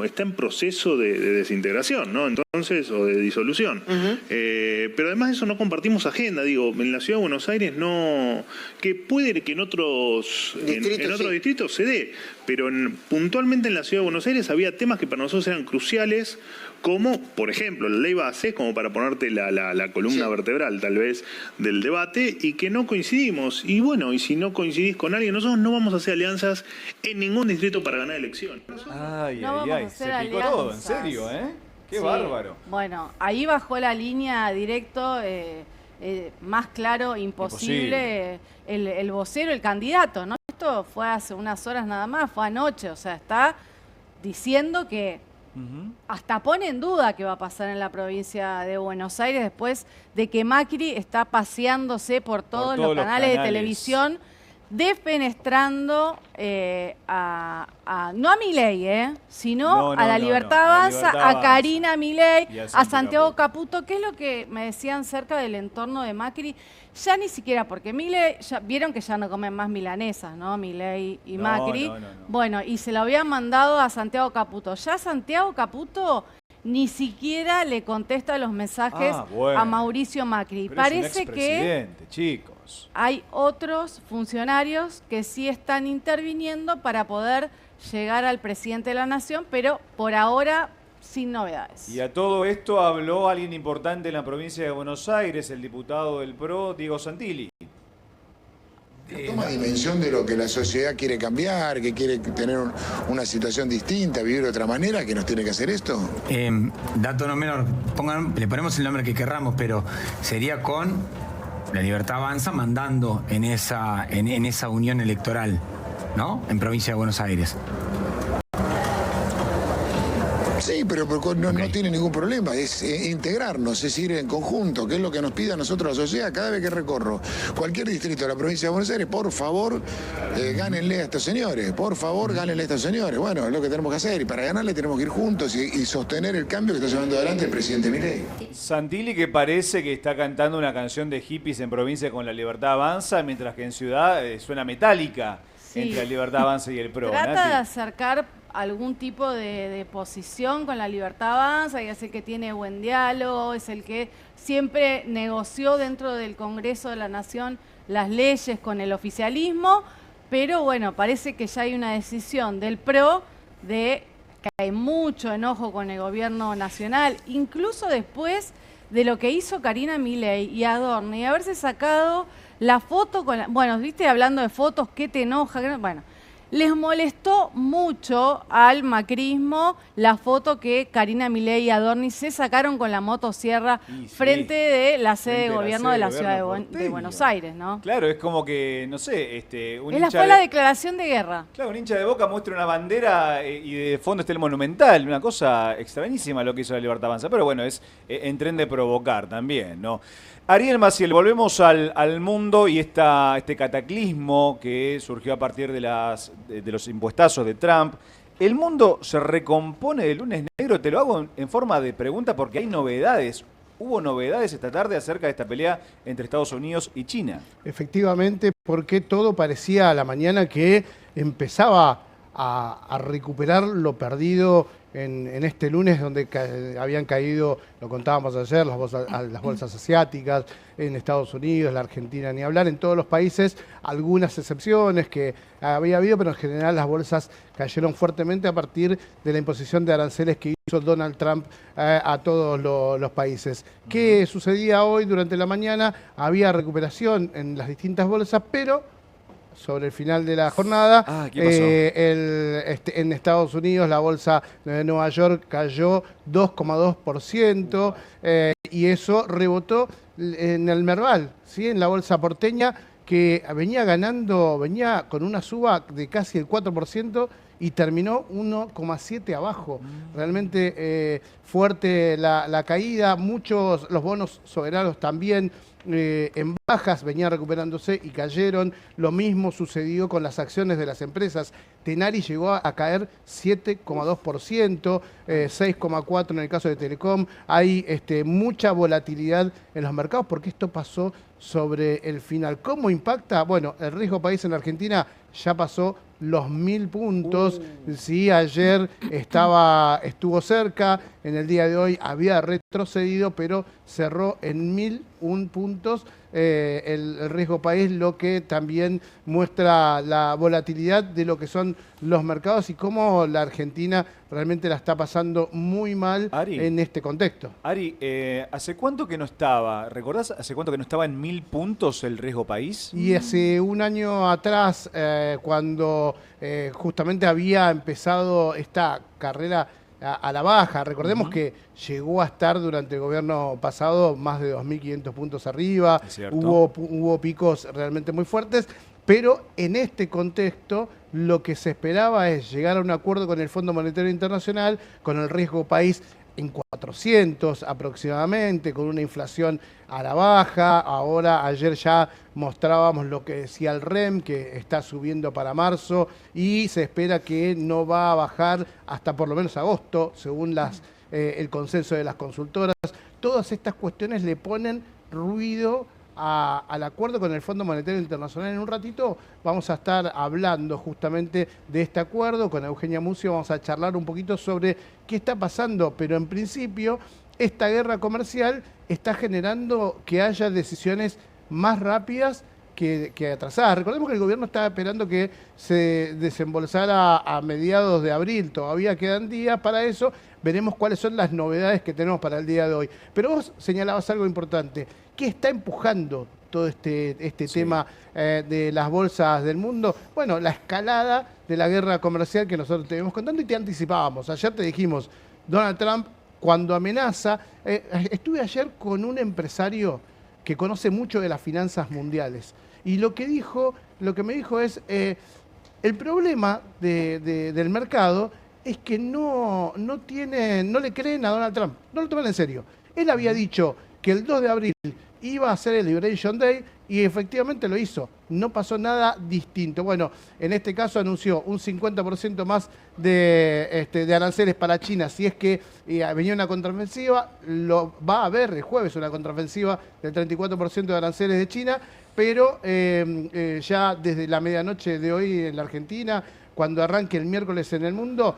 Speaker 9: está en proceso de desintegración, ¿no? Entonces, o de disolución. Pero además de eso no compartimos agenda, digo, en la Ciudad de Buenos Aires no, que puede que en otros distritos se dé, pero puntualmente en la Ciudad de Buenos Aires había temas que para nosotros eran cruciales, como, por ejemplo, la ley base, como para ponerte la columna vertebral, tal vez, del debate, y que no coincidimos. Y bueno, y si no coincidís con alguien, nosotros no vamos a hacer alianzas en ningún distrito para ganar elecciones.
Speaker 1: Se picó todo, en serio, ¿eh? Qué bárbaro.
Speaker 4: Bueno, ahí bajó la línea directo, más claro, imposible. El vocero, el candidato, ¿no? Esto fue hace unas horas nada más, fue anoche, o sea, está diciendo que hasta pone en duda qué va a pasar en la provincia de Buenos Aires después de que Macri está paseándose por todos los canales de televisión, defenestrando no a Milei, sino a La Libertad Avanza, a Karina Milei, a Santiago Caputo, que es lo que me decían cerca del entorno de Macri. Ya ni siquiera, porque Milei, vieron que ya no comen más milanesas, ¿no? Milei y Macri. Bueno, y se lo habían mandado a Santiago Caputo. Ya Santiago Caputo ni siquiera le contesta los mensajes a Mauricio Macri.
Speaker 1: Pero parece que chicos,
Speaker 4: hay otros funcionarios que sí están interviniendo para poder llegar al presidente de la Nación, pero por ahora sin novedades.
Speaker 1: Y a todo esto habló alguien importante en la provincia de Buenos Aires, el diputado del PRO, Diego Santilli.
Speaker 10: Toma dimensión de lo que la sociedad quiere cambiar, que quiere tener una situación distinta, vivir de otra manera, que nos tiene que hacer esto.
Speaker 11: Dato no menor, le ponemos el nombre que querramos, pero sería con La Libertad Avanza mandando en esa unión electoral, ¿no? En provincia de Buenos Aires.
Speaker 10: Sí, pero no tiene ningún problema, es integrarnos, es ir en conjunto, que es lo que nos pide a nosotros la sociedad. Cada vez que recorro cualquier distrito de la provincia de Buenos Aires, por favor, gánenle a estos señores, por favor, gánenle a estos señores. Bueno, es lo que tenemos que hacer, y para ganarle tenemos que ir juntos y sostener el cambio que está llevando adelante el presidente Milei.
Speaker 1: Santilli, que parece que está cantando una canción de hippies en provincia con La Libertad Avanza, mientras que en ciudad suena metálica entre La Libertad Avanza y el PRO.
Speaker 4: Trata de acercar algún tipo de posición con La Libertad Avanza, y es el que tiene buen diálogo, es el que siempre negoció dentro del Congreso de la Nación las leyes con el oficialismo, pero bueno, parece que ya hay una decisión del PRO de que hay mucho enojo con el gobierno nacional, incluso después de lo que hizo Karina Milei y Adorni, y haberse sacado la foto con bueno, viste, hablando de fotos, ¿qué te enoja? Bueno, les molestó mucho al macrismo la foto que Karina Milei y Adorni se sacaron con la motosierra frente de la sede de gobierno de la ciudad de Buenos Aires, ¿no?
Speaker 1: Claro, es como que, no sé,
Speaker 4: fue la declaración de guerra.
Speaker 1: Claro, un hincha de Boca muestra una bandera y de fondo está el Monumental, una cosa extrañísima lo que hizo La Libertad Avanza, pero bueno, es en tren de provocar también, ¿no? Ariel Maciel, volvemos al mundo y este cataclismo que surgió a partir de los impuestazos de Trump. ¿El mundo se recompone de lunes negro? Te lo hago en forma de pregunta porque hay novedades. Hubo novedades esta tarde acerca de esta pelea entre Estados Unidos y China.
Speaker 3: Efectivamente, porque todo parecía a la mañana que empezaba a recuperar lo perdido en este lunes, donde habían caído, lo contábamos ayer, las bolsas asiáticas, en Estados Unidos, la Argentina, ni hablar, en todos los países, algunas excepciones que había habido, pero en general las bolsas cayeron fuertemente a partir de la imposición de aranceles que hizo Donald Trump a todos los países. ¿Qué sucedía hoy durante la mañana? Había recuperación en las distintas bolsas, pero sobre el final de la jornada.
Speaker 1: ¿Qué pasó?
Speaker 3: En Estados Unidos la bolsa de Nueva York cayó 2,2%, y eso rebotó en el Merval, ¿sí? En la bolsa porteña, que venía con una suba de casi el 4% y terminó 1,7 abajo. Realmente fuerte la caída, los bonos soberanos también en bajas, venían recuperándose y cayeron. Lo mismo sucedió con las acciones de las empresas. Tenaris llegó a caer 7,2%, 6,4% en el caso de Telecom. Hay mucha volatilidad en los mercados porque esto pasó sobre el final. ¿Cómo impacta? Bueno, el riesgo país en Argentina ya pasó los 1000 puntos. Sí, ayer estuvo cerca, en el día de hoy había retrocedido, pero cerró en 1001 puntos el riesgo país, lo que también muestra la volatilidad de lo que son los mercados y cómo la Argentina realmente la está pasando muy mal, Ari, en este contexto.
Speaker 1: Ari, ¿hace cuánto que no estaba? ¿Recordás hace cuánto que no estaba en 1000 puntos el riesgo país?
Speaker 3: Y hace un año atrás, cuando justamente había empezado esta carrera a la baja. Recordemos que llegó a estar durante el gobierno pasado más de 2.500 puntos arriba, hubo picos realmente muy fuertes, pero en este contexto lo que se esperaba es llegar a un acuerdo con el Fondo Monetario Internacional, con el riesgo país en 400 aproximadamente, con una inflación a la baja. Ahora, ayer ya mostrábamos lo que decía el REM, que está subiendo para marzo y se espera que no va a bajar hasta por lo menos agosto, según el consenso de las consultoras. Todas estas cuestiones le ponen ruido al acuerdo con el Fondo Monetario Internacional. En un ratito vamos a estar hablando justamente de este acuerdo. Con Eugenia Mucio vamos a charlar un poquito sobre qué está pasando, pero en principio esta guerra comercial está generando que haya decisiones más rápidas que atrasadas. Recordemos que el gobierno estaba esperando que se desembolsara a mediados de abril, todavía quedan días para eso. Veremos cuáles son las novedades que tenemos para el día de hoy. Pero vos señalabas algo importante. ¿Qué está empujando todo este tema de las bolsas del mundo? Bueno, la escalada de la guerra comercial que nosotros te venimos contando y te anticipábamos. Ayer te dijimos, Donald Trump, cuando amenaza, estuve ayer con un empresario que conoce mucho de las finanzas mundiales. Y lo que me dijo es, el problema del mercado es que no le creen a Donald Trump, no lo toman en serio. Él había dicho que el 2 de abril iba a ser el Liberation Day y efectivamente lo hizo. No pasó nada distinto. Bueno, en este caso anunció un 50% más de aranceles para China. Si es que venía una contraofensiva, va a haber el jueves una contraofensiva del 34% de aranceles de China, pero ya desde la medianoche de hoy en la Argentina, cuando arranque el miércoles en el mundo,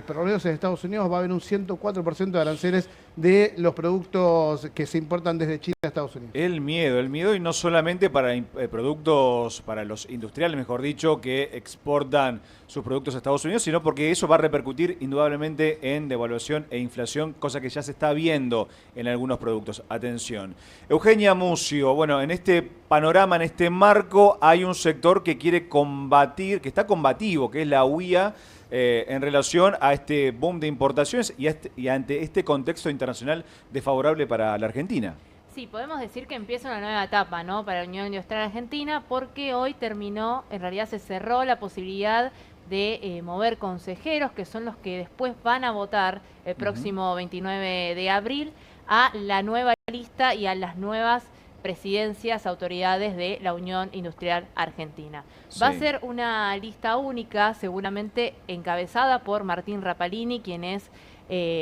Speaker 3: por lo menos en Estados Unidos va a haber un 104% de aranceles de los productos que se importan desde China a Estados Unidos.
Speaker 1: El miedo y no solamente para productos, para los industriales, mejor dicho, que exportan sus productos a Estados Unidos, sino porque eso va a repercutir indudablemente en devaluación e inflación, cosa que ya se está viendo en algunos productos. Atención. Eugenia Mucio, bueno, en este panorama, en este marco, hay un sector que quiere combatir, que está combativo, que es la UIA, en relación a este boom de importaciones y ante este contexto internacional desfavorable para la Argentina.
Speaker 12: Sí, podemos decir que empieza una nueva etapa, ¿no?, para la Unión Industrial Argentina, porque hoy terminó, en realidad se cerró la posibilidad de mover consejeros, que son los que después van a votar el próximo 29 de abril, a la nueva lista y a las nuevas presidencias, autoridades de la Unión Industrial Argentina. Sí. Va a ser una lista única, seguramente encabezada por Martín Rapalini, quien es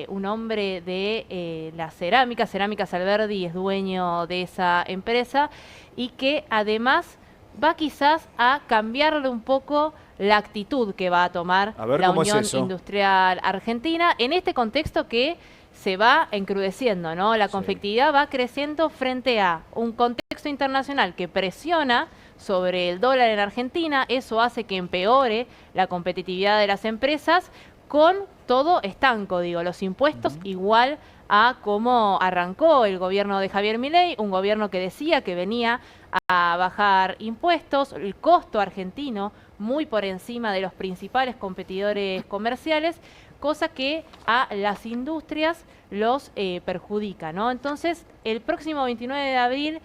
Speaker 12: un hombre de la Cerámicas Alberdi, es dueño de esa empresa, y que además va quizás a cambiarle un poco la actitud que va a tomar la Unión Industrial Argentina en este contexto que se va encrudeciendo, ¿no? La conflictividad va creciendo frente a un contexto internacional que presiona sobre el dólar en Argentina. Eso hace que empeore la competitividad de las empresas, con todo estanco, digo, los impuestos igual a cómo arrancó el gobierno de Javier Milei, un gobierno que decía que venía a bajar impuestos, el costo argentino muy por encima de los principales competidores comerciales, cosa que a las industrias los perjudica, ¿no? Entonces, el próximo 29 de abril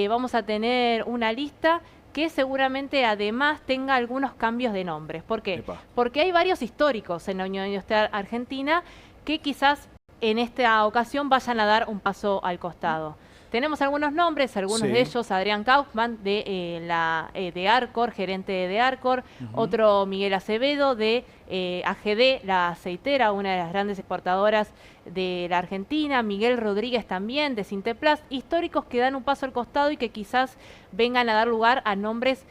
Speaker 12: vamos a tener una lista que seguramente además tenga algunos cambios de nombres. ¿Por qué? Porque hay varios históricos en la Unión Industrial Argentina que quizás en esta ocasión vayan a dar un paso al costado. Tenemos algunos nombres, algunos de ellos, Adrián Kaufman de Arcor, gerente de Arcor, otro Miguel Acevedo de AGD, la aceitera, una de las grandes exportadoras de la Argentina, Miguel Rodríguez también de Sinteplast, históricos que dan un paso al costado y que quizás vengan a dar lugar a nombres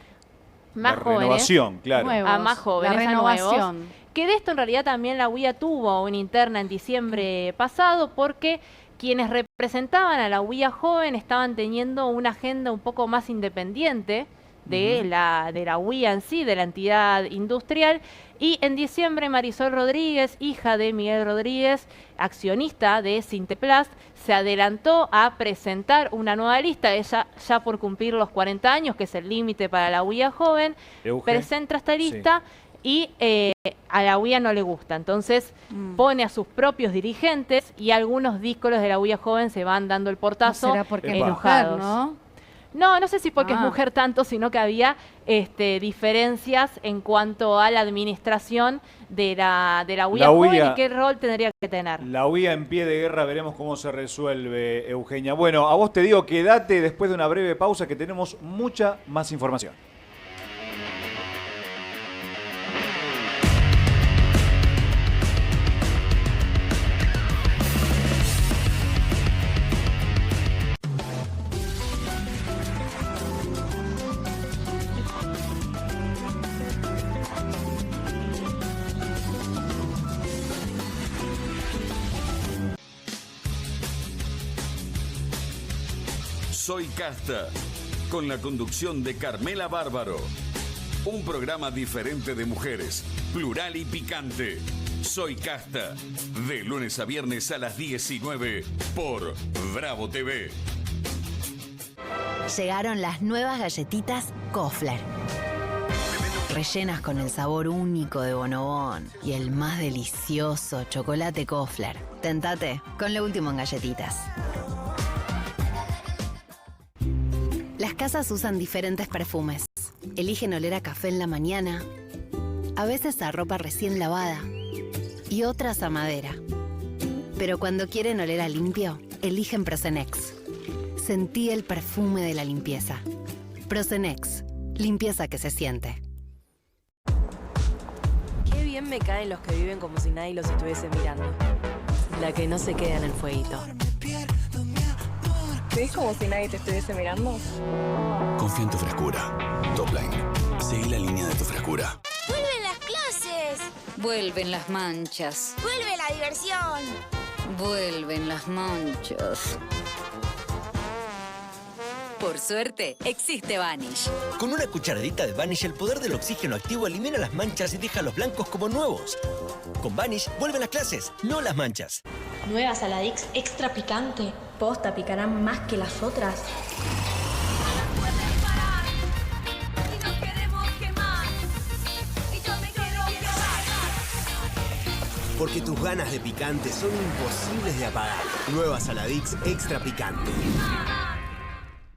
Speaker 12: más jóvenes.
Speaker 1: Renovación, claro.
Speaker 12: Nuevos, a más jóvenes,
Speaker 4: la renovación.
Speaker 12: a nuevos. Que de esto en realidad también la UIA tuvo una interna en diciembre pasado porque quienes representaban a la UIA joven estaban teniendo una agenda un poco más independiente de la UIA en sí, de la entidad industrial. Y en diciembre Marisol Rodríguez, hija de Miguel Rodríguez, accionista de Sinteplast, se adelantó a presentar una nueva lista. Ella, ya por cumplir los 40 años, que es el límite para la UIA joven, presenta esta lista. Y a la UIA no le gusta, entonces pone a sus propios dirigentes y algunos díscolos de la UIA joven se van dando el portazo.
Speaker 4: ¿No será porque
Speaker 12: enojados?
Speaker 4: Es mujer, ¿no?
Speaker 12: No sé si porque es mujer tanto, sino que había diferencias en cuanto a la administración de la UIA joven y qué rol tendría que tener.
Speaker 1: La UIA en pie de guerra, veremos cómo se resuelve, Eugenia. Bueno, a vos te digo, quédate después de una breve pausa que tenemos mucha más información.
Speaker 13: Soy Casta, con la conducción de Carmela Bárbaro. Un programa diferente de mujeres, plural y picante. Soy Casta, de lunes a viernes a las 19 por Bravo TV.
Speaker 14: Llegaron las nuevas galletitas Kofler. Rellenas con el sabor único de Bonobón y el más delicioso chocolate Kofler. Tentate con lo último en galletitas. Las casas usan diferentes perfumes. Eligen oler a café en la mañana, a veces a ropa recién lavada y otras a madera. Pero cuando quieren oler a limpio, eligen Prosenex. Sentí el perfume de la limpieza. Prosenex, limpieza que se siente.
Speaker 15: Qué bien me caen los que viven como si nadie los estuviese mirando. La que no se queda en el fueguito.
Speaker 16: ¿Ves como si nadie te estuviese mirando?
Speaker 17: Confía en tu frescura. Topline. Seguí la línea de tu frescura.
Speaker 18: ¡Vuelven las clases!
Speaker 19: Vuelven las manchas.
Speaker 18: ¡Vuelve la diversión!
Speaker 19: Vuelven las manchas.
Speaker 14: Por suerte, existe Vanish.
Speaker 20: Con una cucharadita de Vanish, el poder del oxígeno activo elimina las manchas y deja los blancos como nuevos. Con Vanish, vuelven las clases, no las manchas.
Speaker 21: Nueva Saladix extra picante. Posta, picarán más que las otras.
Speaker 22: Porque tus ganas de picante son imposibles de apagar. Nueva Saladix extra picante.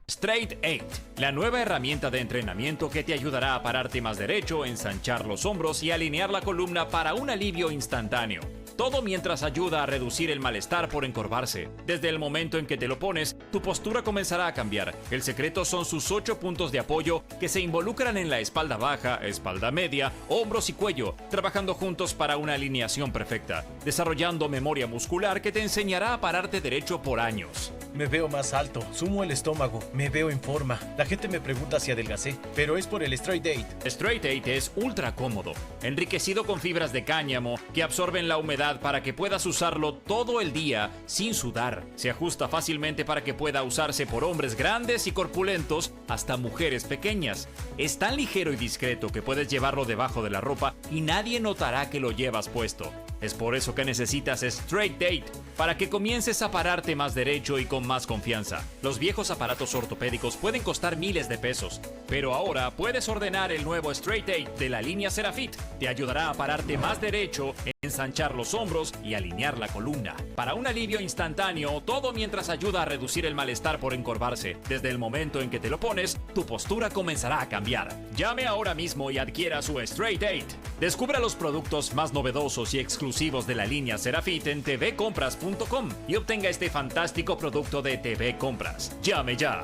Speaker 23: Straight 8, la nueva herramienta de entrenamiento que te ayudará a pararte más derecho, ensanchar los hombros y alinear la columna para un alivio instantáneo. Todo mientras ayuda a reducir el malestar por encorvarse. Desde el momento en que te lo pones, tu postura comenzará a cambiar. El secreto son sus 8 puntos de apoyo que se involucran en la espalda baja, espalda media, hombros y cuello, trabajando juntos para una alineación perfecta, desarrollando memoria muscular que te enseñará a pararte derecho por años.
Speaker 24: Me veo más alto, sumo el estómago, me veo en forma. La gente me pregunta si adelgacé, pero es por el Straight 8.
Speaker 23: Straight 8 es ultra cómodo, enriquecido con fibras de cáñamo que absorben la humedad para que puedas usarlo todo el día sin sudar. Se ajusta fácilmente para que pueda usarse por hombres grandes y corpulentos hasta mujeres pequeñas. Es tan ligero y discreto que puedes llevarlo debajo de la ropa y nadie notará que lo llevas puesto. Es por eso que necesitas Straight Date, para que comiences a pararte más derecho y con más confianza. Los viejos aparatos ortopédicos pueden costar miles de pesos, pero ahora puedes ordenar el nuevo Straight Date de la línea Serafit. Te ayudará a pararte más derecho, ensanchar los hombros y alinear la columna. Para un alivio instantáneo, todo mientras ayuda a reducir el malestar por encorvarse. Desde el momento en que te lo pones, tu postura comenzará a cambiar. Llame ahora mismo y adquiera su Straight Date. Descubra los productos más novedosos y exclusivos de la línea Serafit en tvcompras.com y obtenga este fantástico producto de TV Compras. Llame ya.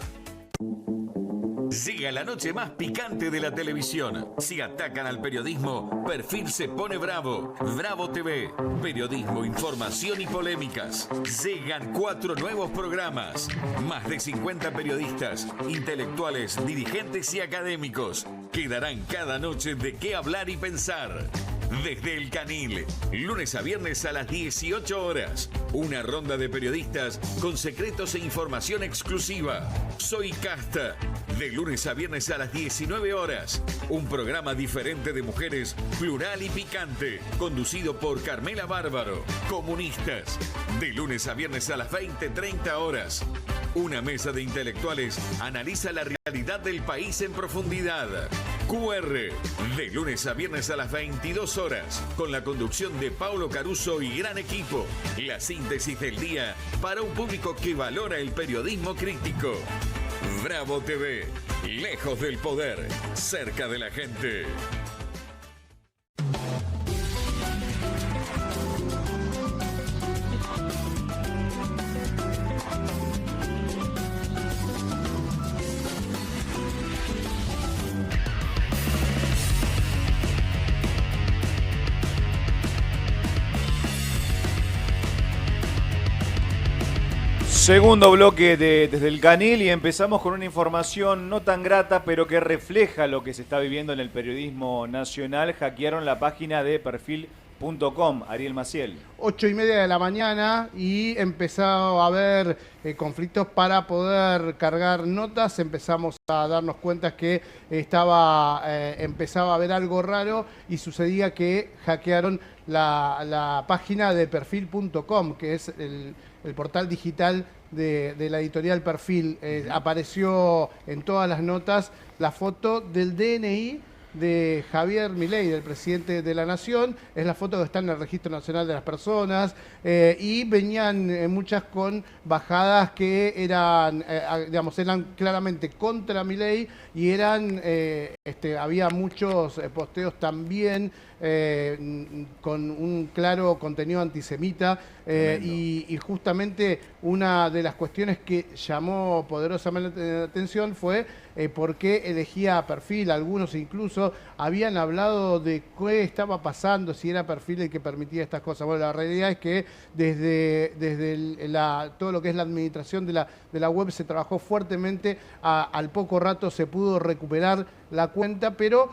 Speaker 13: Siga la noche más picante de la televisión. Si atacan al periodismo, Perfil se pone bravo. Bravo TV. Periodismo, información y polémicas. Llegan 4 nuevos programas. Más de 50 periodistas, intelectuales, dirigentes y académicos que darán cada noche de qué hablar y pensar. Desde El Canil, lunes a viernes a las 18 horas. Una ronda de periodistas con secretos e información exclusiva. Soy Casta. De lunes a viernes a las 19 horas. Un programa diferente de mujeres, plural y picante. Conducido por Carmela Bárbaro. Comunistas. De lunes a viernes a las 20:30 horas. Una mesa de intelectuales analiza la realidad del país en profundidad. QR, de lunes a viernes a las 22 horas, con la conducción de Paulo Caruso y gran equipo. La síntesis del día para un público que valora el periodismo crítico. Bravo TV, lejos del poder, cerca de la gente.
Speaker 1: Segundo bloque desde el Canil y empezamos con una información no tan grata, pero que refleja lo que se está viviendo en el periodismo nacional. Hackearon la página de perfil.com. Ariel Maciel.
Speaker 3: 8:30 de la mañana y empezó a haber conflictos para poder cargar notas. Empezamos a darnos cuenta que empezaba a haber algo raro y sucedía que hackearon la página de perfil.com, que es el portal digital de la editorial Perfil. Apareció en todas las notas la foto del DNI de Javier Milei, del presidente de la Nación. Es la foto que está en el Registro Nacional de las Personas, y venían muchas con bajadas que eran, eran claramente contra Milei y había muchos posteos también con un claro contenido antisemita, y justamente una de las cuestiones que llamó poderosamente la atención fue por qué elegía Perfil. Algunos incluso habían hablado de qué estaba pasando, si era Perfil el que permitía estas cosas. Bueno, la realidad es que desde todo lo que es la administración de la web se trabajó fuertemente. Al poco rato se pudo recuperar la cuenta, pero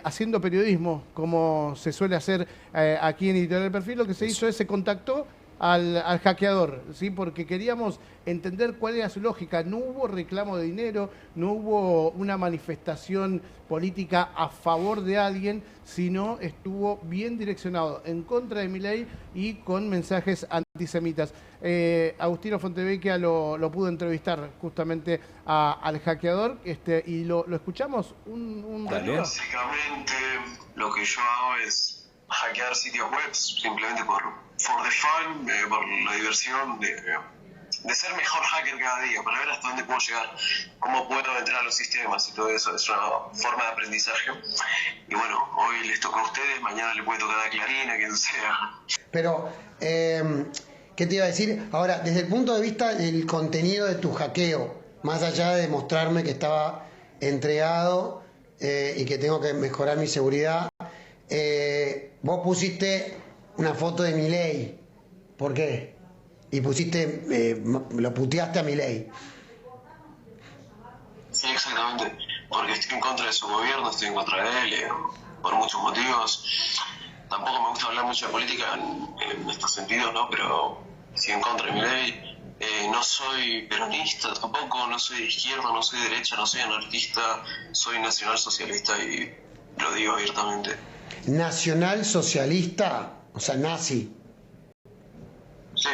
Speaker 3: haciendo periodismo, como se suele hacer aquí en Editorial Perfil, lo que se hizo es se contactó al hackeador, ¿sí? Porque queríamos entender cuál era su lógica. No hubo reclamo de dinero, no hubo una manifestación política a favor de alguien, sino estuvo bien direccionado en contra de Milei y con mensajes antisemitas. Agustino Fontevecchia lo pudo entrevistar justamente al hackeador, y lo escuchamos un ratito.
Speaker 2: Básicamente lo que yo hago es hackear sitios web simplemente por the fun, por la diversión de ser mejor hacker cada día, para ver hasta dónde puedo llegar, cómo puedo entrar a los sistemas y todo eso. Es una forma de aprendizaje. Y bueno, hoy les toca a ustedes, mañana le puede tocar a Clarín, a quien sea.
Speaker 5: Pero, ¿qué te iba a decir? Ahora, desde el punto de vista del contenido de tu hackeo, más allá de mostrarme que estaba entregado y que tengo que mejorar mi seguridad, vos pusiste una foto de Milei. ¿Por qué? Y pusiste, lo puteaste a Milei.
Speaker 2: Sí, exactamente. Porque estoy en contra de su gobierno, estoy en contra de él, por muchos motivos. Tampoco me gusta hablar mucho de política en estos sentidos, ¿no? Pero estoy en contra de Milei. No soy peronista tampoco, no soy de izquierda, no soy de derecha, no soy anarquista, soy nacionalsocialista y lo digo abiertamente.
Speaker 5: ¿Nacionalsocialista? O sea, nazi.
Speaker 2: Sí.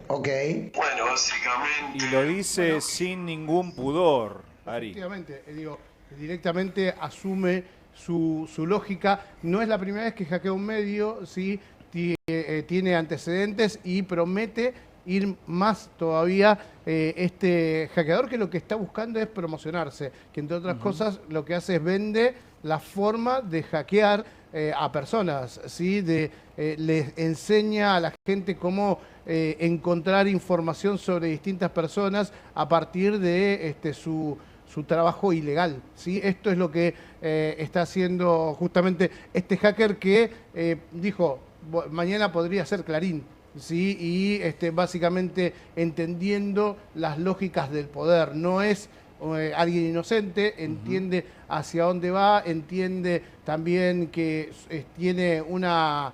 Speaker 5: Ok.
Speaker 2: Bueno, básicamente...
Speaker 1: Y lo dice sin ningún pudor, Ari.
Speaker 3: Efectivamente, digo, directamente asume su lógica. No es la primera vez que hackea un medio, ¿sí? Tiene antecedentes y promete ir más todavía. Este hackeador, que lo que está buscando es promocionarse, que entre otras cosas lo que hace es vende la forma de hackear a personas, ¿sí? Les enseña a la gente cómo encontrar información sobre distintas personas a partir de su trabajo ilegal, ¿sí? Esto es lo que está haciendo justamente este hacker que dijo, mañana podría ser Clarín, ¿sí? Y básicamente entendiendo las lógicas del poder. No es alguien inocente, entiende hacia dónde va, entiende también que tiene una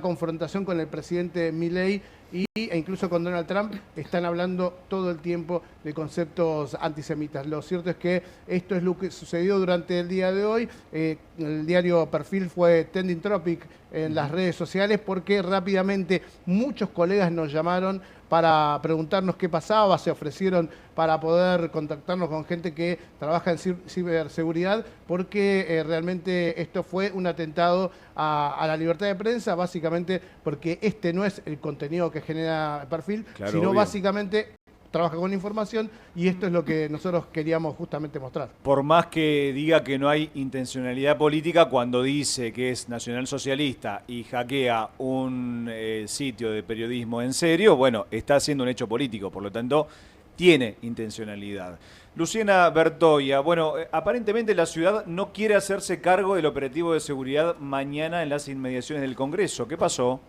Speaker 3: confrontación con el presidente Milei e incluso con Donald Trump. Están hablando todo el tiempo de conceptos antisemitas. Lo cierto es que esto es lo que sucedió durante el día de hoy. El diario Perfil fue trending topic en las redes sociales porque rápidamente muchos colegas nos llamaron para preguntarnos qué pasaba, se ofrecieron para poder contactarnos con gente que trabaja en ciberseguridad, porque realmente esto fue un atentado a la libertad de prensa, básicamente porque este no es el contenido que genera Perfil,
Speaker 1: claro,
Speaker 3: sino
Speaker 1: obvio.
Speaker 3: Básicamente trabaja con información, y esto es lo que nosotros queríamos justamente mostrar.
Speaker 1: Por más que diga que no hay intencionalidad política, cuando dice que es nacionalsocialista y hackea un sitio de periodismo en serio, bueno, está haciendo un hecho político, por lo tanto, tiene intencionalidad. Luciana Bertoia, bueno, aparentemente la ciudad no quiere hacerse cargo del operativo de seguridad mañana en las inmediaciones del Congreso. ¿Qué pasó?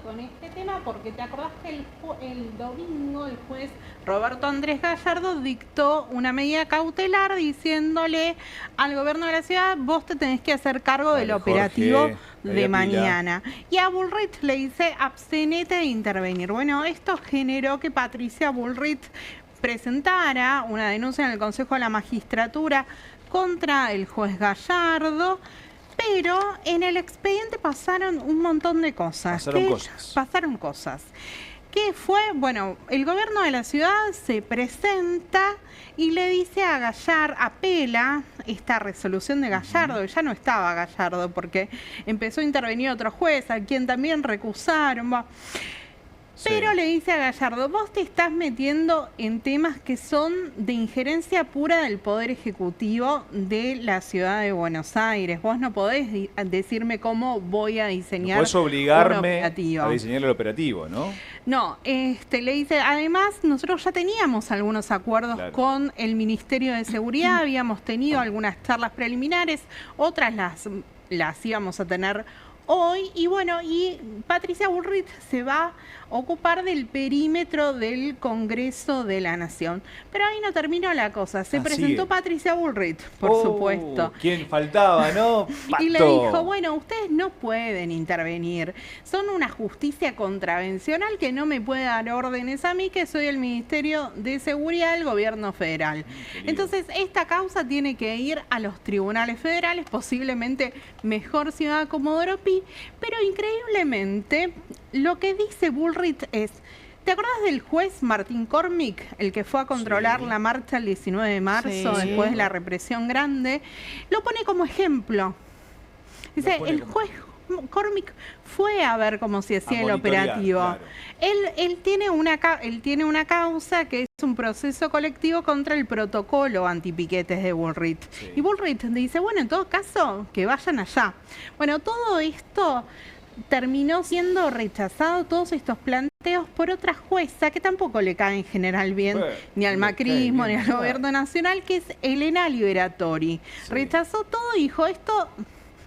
Speaker 6: Con este tema, porque te acordás que el domingo el juez Roberto Andrés Gallardo dictó una medida cautelar diciéndole al gobierno de la ciudad: vos te tenés que hacer cargo del operativo de mañana. Y a Bullrich le dice: abstenete de intervenir. Bueno, esto generó que Patricia Bullrich presentara una denuncia en el Consejo de la Magistratura contra el juez Gallardo. Pero en el expediente pasaron un montón de cosas. Pasaron cosas. ¿Qué fue? Bueno, el gobierno de la ciudad se presenta y le dice a Gallardo, apela esta resolución de Gallardo, que ya no estaba Gallardo porque empezó a intervenir otro juez, a quien también recusaron. Pero le dice a Gallardo: vos te estás metiendo en temas que son de injerencia pura del Poder Ejecutivo de la Ciudad de Buenos Aires. Vos no podés decirme cómo voy a diseñar
Speaker 1: no podés obligarme
Speaker 6: a
Speaker 1: diseñar el operativo, ¿no?
Speaker 6: No, le dice, además nosotros ya teníamos algunos acuerdos con el Ministerio de Seguridad, habíamos tenido algunas charlas preliminares, otras las íbamos a tener hoy, y bueno, y Patricia Bullrich se va a ocupar del perímetro del Congreso de la Nación. Pero ahí no terminó la cosa. Se presentó Patricia Bullrich, por supuesto.
Speaker 1: ¿Quién faltaba, no? Pato.
Speaker 6: Y le dijo: bueno, ustedes no pueden intervenir. Son una justicia contravencional que no me puede dar órdenes a mí, que soy el Ministerio de Seguridad del Gobierno Federal. Entonces, esta causa tiene que ir a los tribunales federales, posiblemente mejor Ciudad Comodoro Pi, pero increíblemente lo que dice Bullrich es: ¿te acordás del juez Martín Cormick, el que fue a controlar la marcha el 19 de marzo después de la represión grande? Lo pone como ejemplo. Dice, el juez Cormick fue a ver cómo se hacía el operativo. Claro. Él tiene una causa que es un proceso colectivo contra el protocolo antipiquetes de Bullrich. Y Bullrich dice: bueno, en todo caso, que vayan allá. Bueno, todo esto terminó siendo rechazado, todos estos planteos, por otra jueza que tampoco le cae en general bien ni al macrismo ni al gobierno nacional, que es Elena Liberatori. Rechazó todo y dijo: esto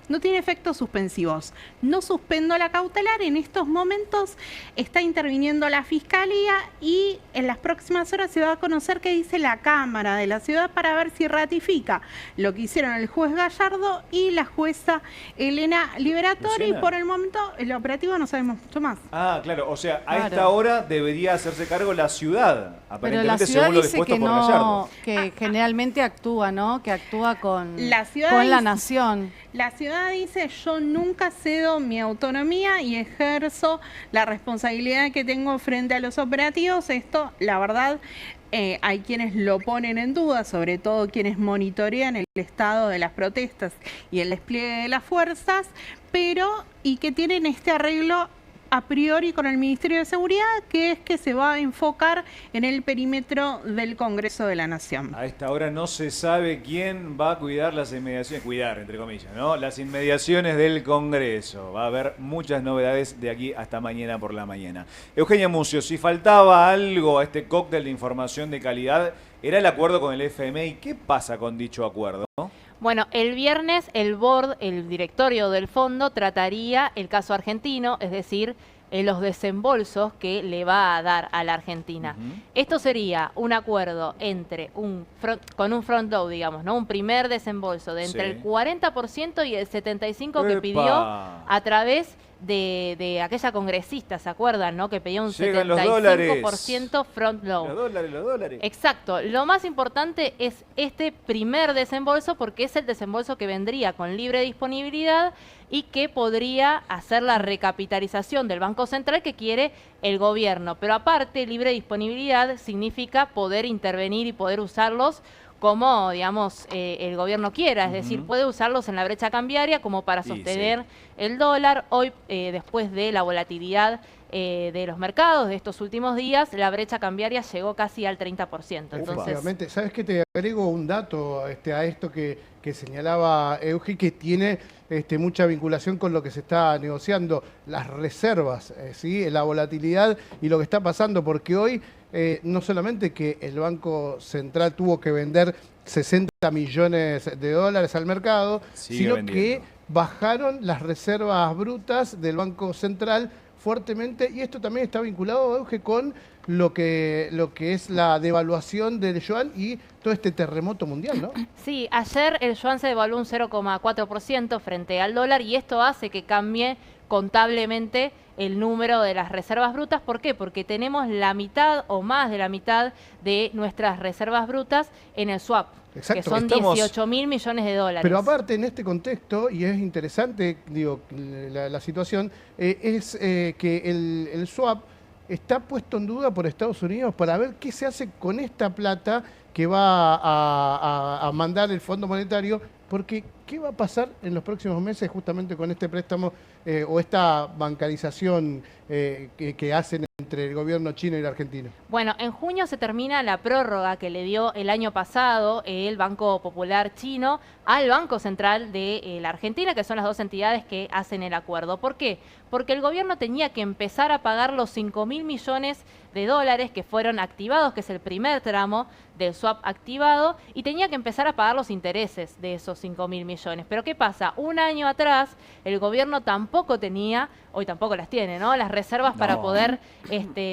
Speaker 6: no tiene efectos suspensivos. No suspendo la cautelar. En estos momentos está interviniendo la Fiscalía y en las próximas horas se va a conocer qué dice la Cámara de la Ciudad para ver si ratifica lo que hicieron el juez Gallardo y la jueza Elena Liberatori. Y por el momento el operativo no sabemos mucho más.
Speaker 1: Ah, claro. O sea, a esta hora debería hacerse cargo la ciudad, aparentemente,
Speaker 4: pero la ciudad
Speaker 1: según lo
Speaker 4: dice
Speaker 1: dispuesto
Speaker 4: que
Speaker 1: por
Speaker 4: no,
Speaker 1: Gallardo.
Speaker 4: que generalmente actúa, ¿no? Que actúa con
Speaker 6: la ciudad
Speaker 4: la nación.
Speaker 6: La ciudad abogada dice, yo nunca cedo mi autonomía y ejerzo la responsabilidad que tengo frente a los operativos. Esto, la verdad, hay quienes lo ponen en duda, sobre todo quienes monitorean el estado de las protestas y el despliegue de las fuerzas, y que tienen este arreglo a priori con el Ministerio de Seguridad, que es que se va a enfocar en el perímetro del Congreso de la Nación.
Speaker 1: A esta hora no se sabe quién va a cuidar las inmediaciones, entre comillas, ¿no? Las inmediaciones del Congreso. Va a haber muchas novedades de aquí hasta mañana por la mañana. Eugenia Mucio, si faltaba algo a este cóctel de información de calidad, era el acuerdo con el FMI. ¿Qué pasa con dicho acuerdo?
Speaker 12: Bueno, el viernes el board, el directorio del fondo, trataría el caso argentino, es decir, los desembolsos que le va a dar a la Argentina. Esto sería un acuerdo entre con un front load, digamos, ¿no? Un primer desembolso de entre el 40% y el 75% que pidió a través de aquella congresista, ¿se acuerdan, no? Que pedía un 75% front load.
Speaker 1: Los dólares.
Speaker 12: Exacto. Lo más importante es este primer desembolso, porque es el desembolso que vendría con libre disponibilidad y que podría hacer la recapitalización del Banco Central que quiere el gobierno. Pero aparte, libre disponibilidad significa poder intervenir y poder usarlos como, digamos, el gobierno quiera, es decir, puede usarlos en la brecha cambiaria como para sostener el dólar. Hoy, después de la volatilidad de los mercados de estos últimos días, la brecha cambiaria llegó casi al 30%.
Speaker 3: Efectivamente. ¿Sabes qué? Te agrego un dato a esto que señalaba Eugi, que tiene mucha vinculación con lo que se está negociando, las reservas, ¿sí? La volatilidad y lo que está pasando, porque hoy no solamente que el Banco Central tuvo que vender 60 millones de dólares al mercado, sino que bajaron las reservas brutas del Banco Central fuertemente, y esto también está vinculado, Euge, con lo que es la devaluación del yuan y todo este terremoto mundial, ¿no?
Speaker 12: Sí, ayer el yuan se devaluó un 0,4% frente al dólar, y esto hace que cambie contablemente el número de las reservas brutas. ¿Por qué? Porque tenemos la mitad o más de la mitad de nuestras reservas brutas en el swap. Exacto, que son 18.000 millones de dólares.
Speaker 3: Pero aparte, en este contexto, y es interesante, digo, la situación, es que el swap está puesto en duda por Estados Unidos para ver qué se hace con esta plata que va a mandar el Fondo Monetario, porque ¿qué va a pasar en los próximos meses justamente con este préstamo o esta bancarización que hacen entre el gobierno chino y el argentino?
Speaker 12: Bueno, en junio se termina la prórroga que le dio el año pasado el Banco Popular chino al Banco Central de la Argentina, que son las dos entidades que hacen el acuerdo. ¿Por qué? Porque el gobierno tenía que empezar a pagar los 5.000 millones de dólares que fueron activados, que es el primer tramo del swap activado, y tenía que empezar a pagar los intereses de esos 5.000 millones. Pero ¿qué pasa? Un año atrás el gobierno tampoco tenía, hoy tampoco las tiene, ¿no?, las reservas para poder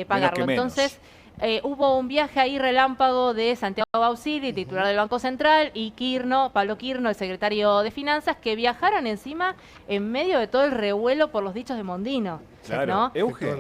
Speaker 12: pagarlo. Entonces hubo un viaje ahí relámpago de Santiago Bausili, titular del Banco Central, y Pablo Quirno, el secretario de Finanzas, que viajaron encima en medio de todo el revuelo por los dichos de Mondino.
Speaker 1: Claro,
Speaker 12: ¿no?
Speaker 1: Euge,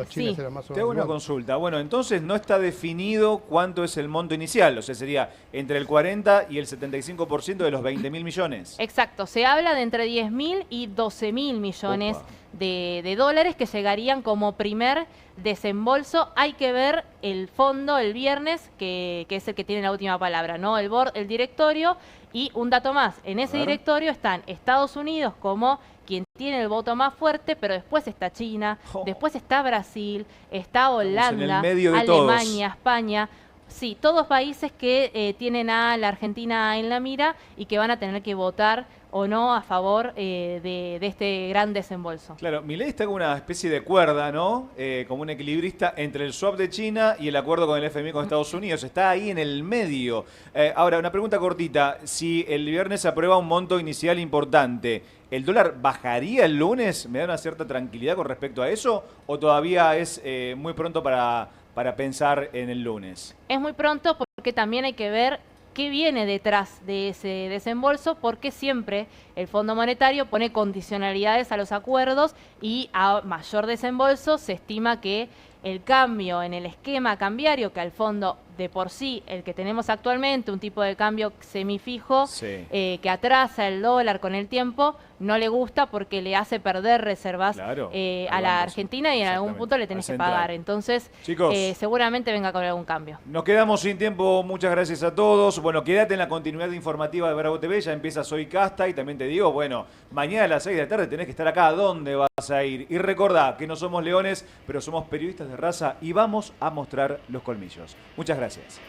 Speaker 1: te hago una consulta. Bueno, entonces no está definido cuánto es el monto inicial, o sea, sería entre el 40 y el 75% de los 20.000 millones.
Speaker 12: Exacto, se habla de entre 10.000 y 12.000 millones de dólares que llegarían como primer desembolso. Hay que ver el fondo el viernes, que es el que tiene la última palabra, ¿no? El board, el directorio, y un dato más, en ese directorio están Estados Unidos como quien tiene el voto más fuerte, pero después está China, después está Brasil, está Holanda, Alemania, España. Sí, todos países que tienen a la Argentina en la mira y que van a tener que votar o no a favor de este gran desembolso.
Speaker 1: Claro, Milei está como una especie de cuerda, ¿no? Como un equilibrista entre el swap de China y el acuerdo con el FMI con Estados Unidos. Está ahí en el medio. Ahora, una pregunta cortita. Si el viernes se aprueba un monto inicial importante, ¿el dólar bajaría el lunes? ¿Me da una cierta tranquilidad con respecto a eso? ¿O todavía es muy pronto para pensar en el lunes?
Speaker 12: Es muy pronto, porque también hay que ver qué viene detrás de ese desembolso, porque siempre el Fondo Monetario pone condicionalidades a los acuerdos, y a mayor desembolso se estima que el cambio en el esquema cambiario que al fondo de por sí el que tenemos actualmente, un tipo de cambio semifijo,
Speaker 1: Sí.
Speaker 12: que atrasa el dólar con el tiempo, no le gusta porque le hace perder reservas
Speaker 1: Claro,
Speaker 12: a la Argentina y en algún punto le tenés que pagar. Entonces,
Speaker 1: Chicos,
Speaker 12: seguramente venga con algún cambio.
Speaker 1: nos quedamos sin tiempo, muchas gracias a todos. Bueno, quédate en la continuidad informativa de Bravo TV, ya empieza Soy Casta y también te digo, bueno, mañana a las 6 de la tarde tenés que estar acá, ¿a dónde vas a ir? Y recordá que no somos leones, pero somos periodistas de raza y vamos a mostrar los colmillos. Muchas gracias.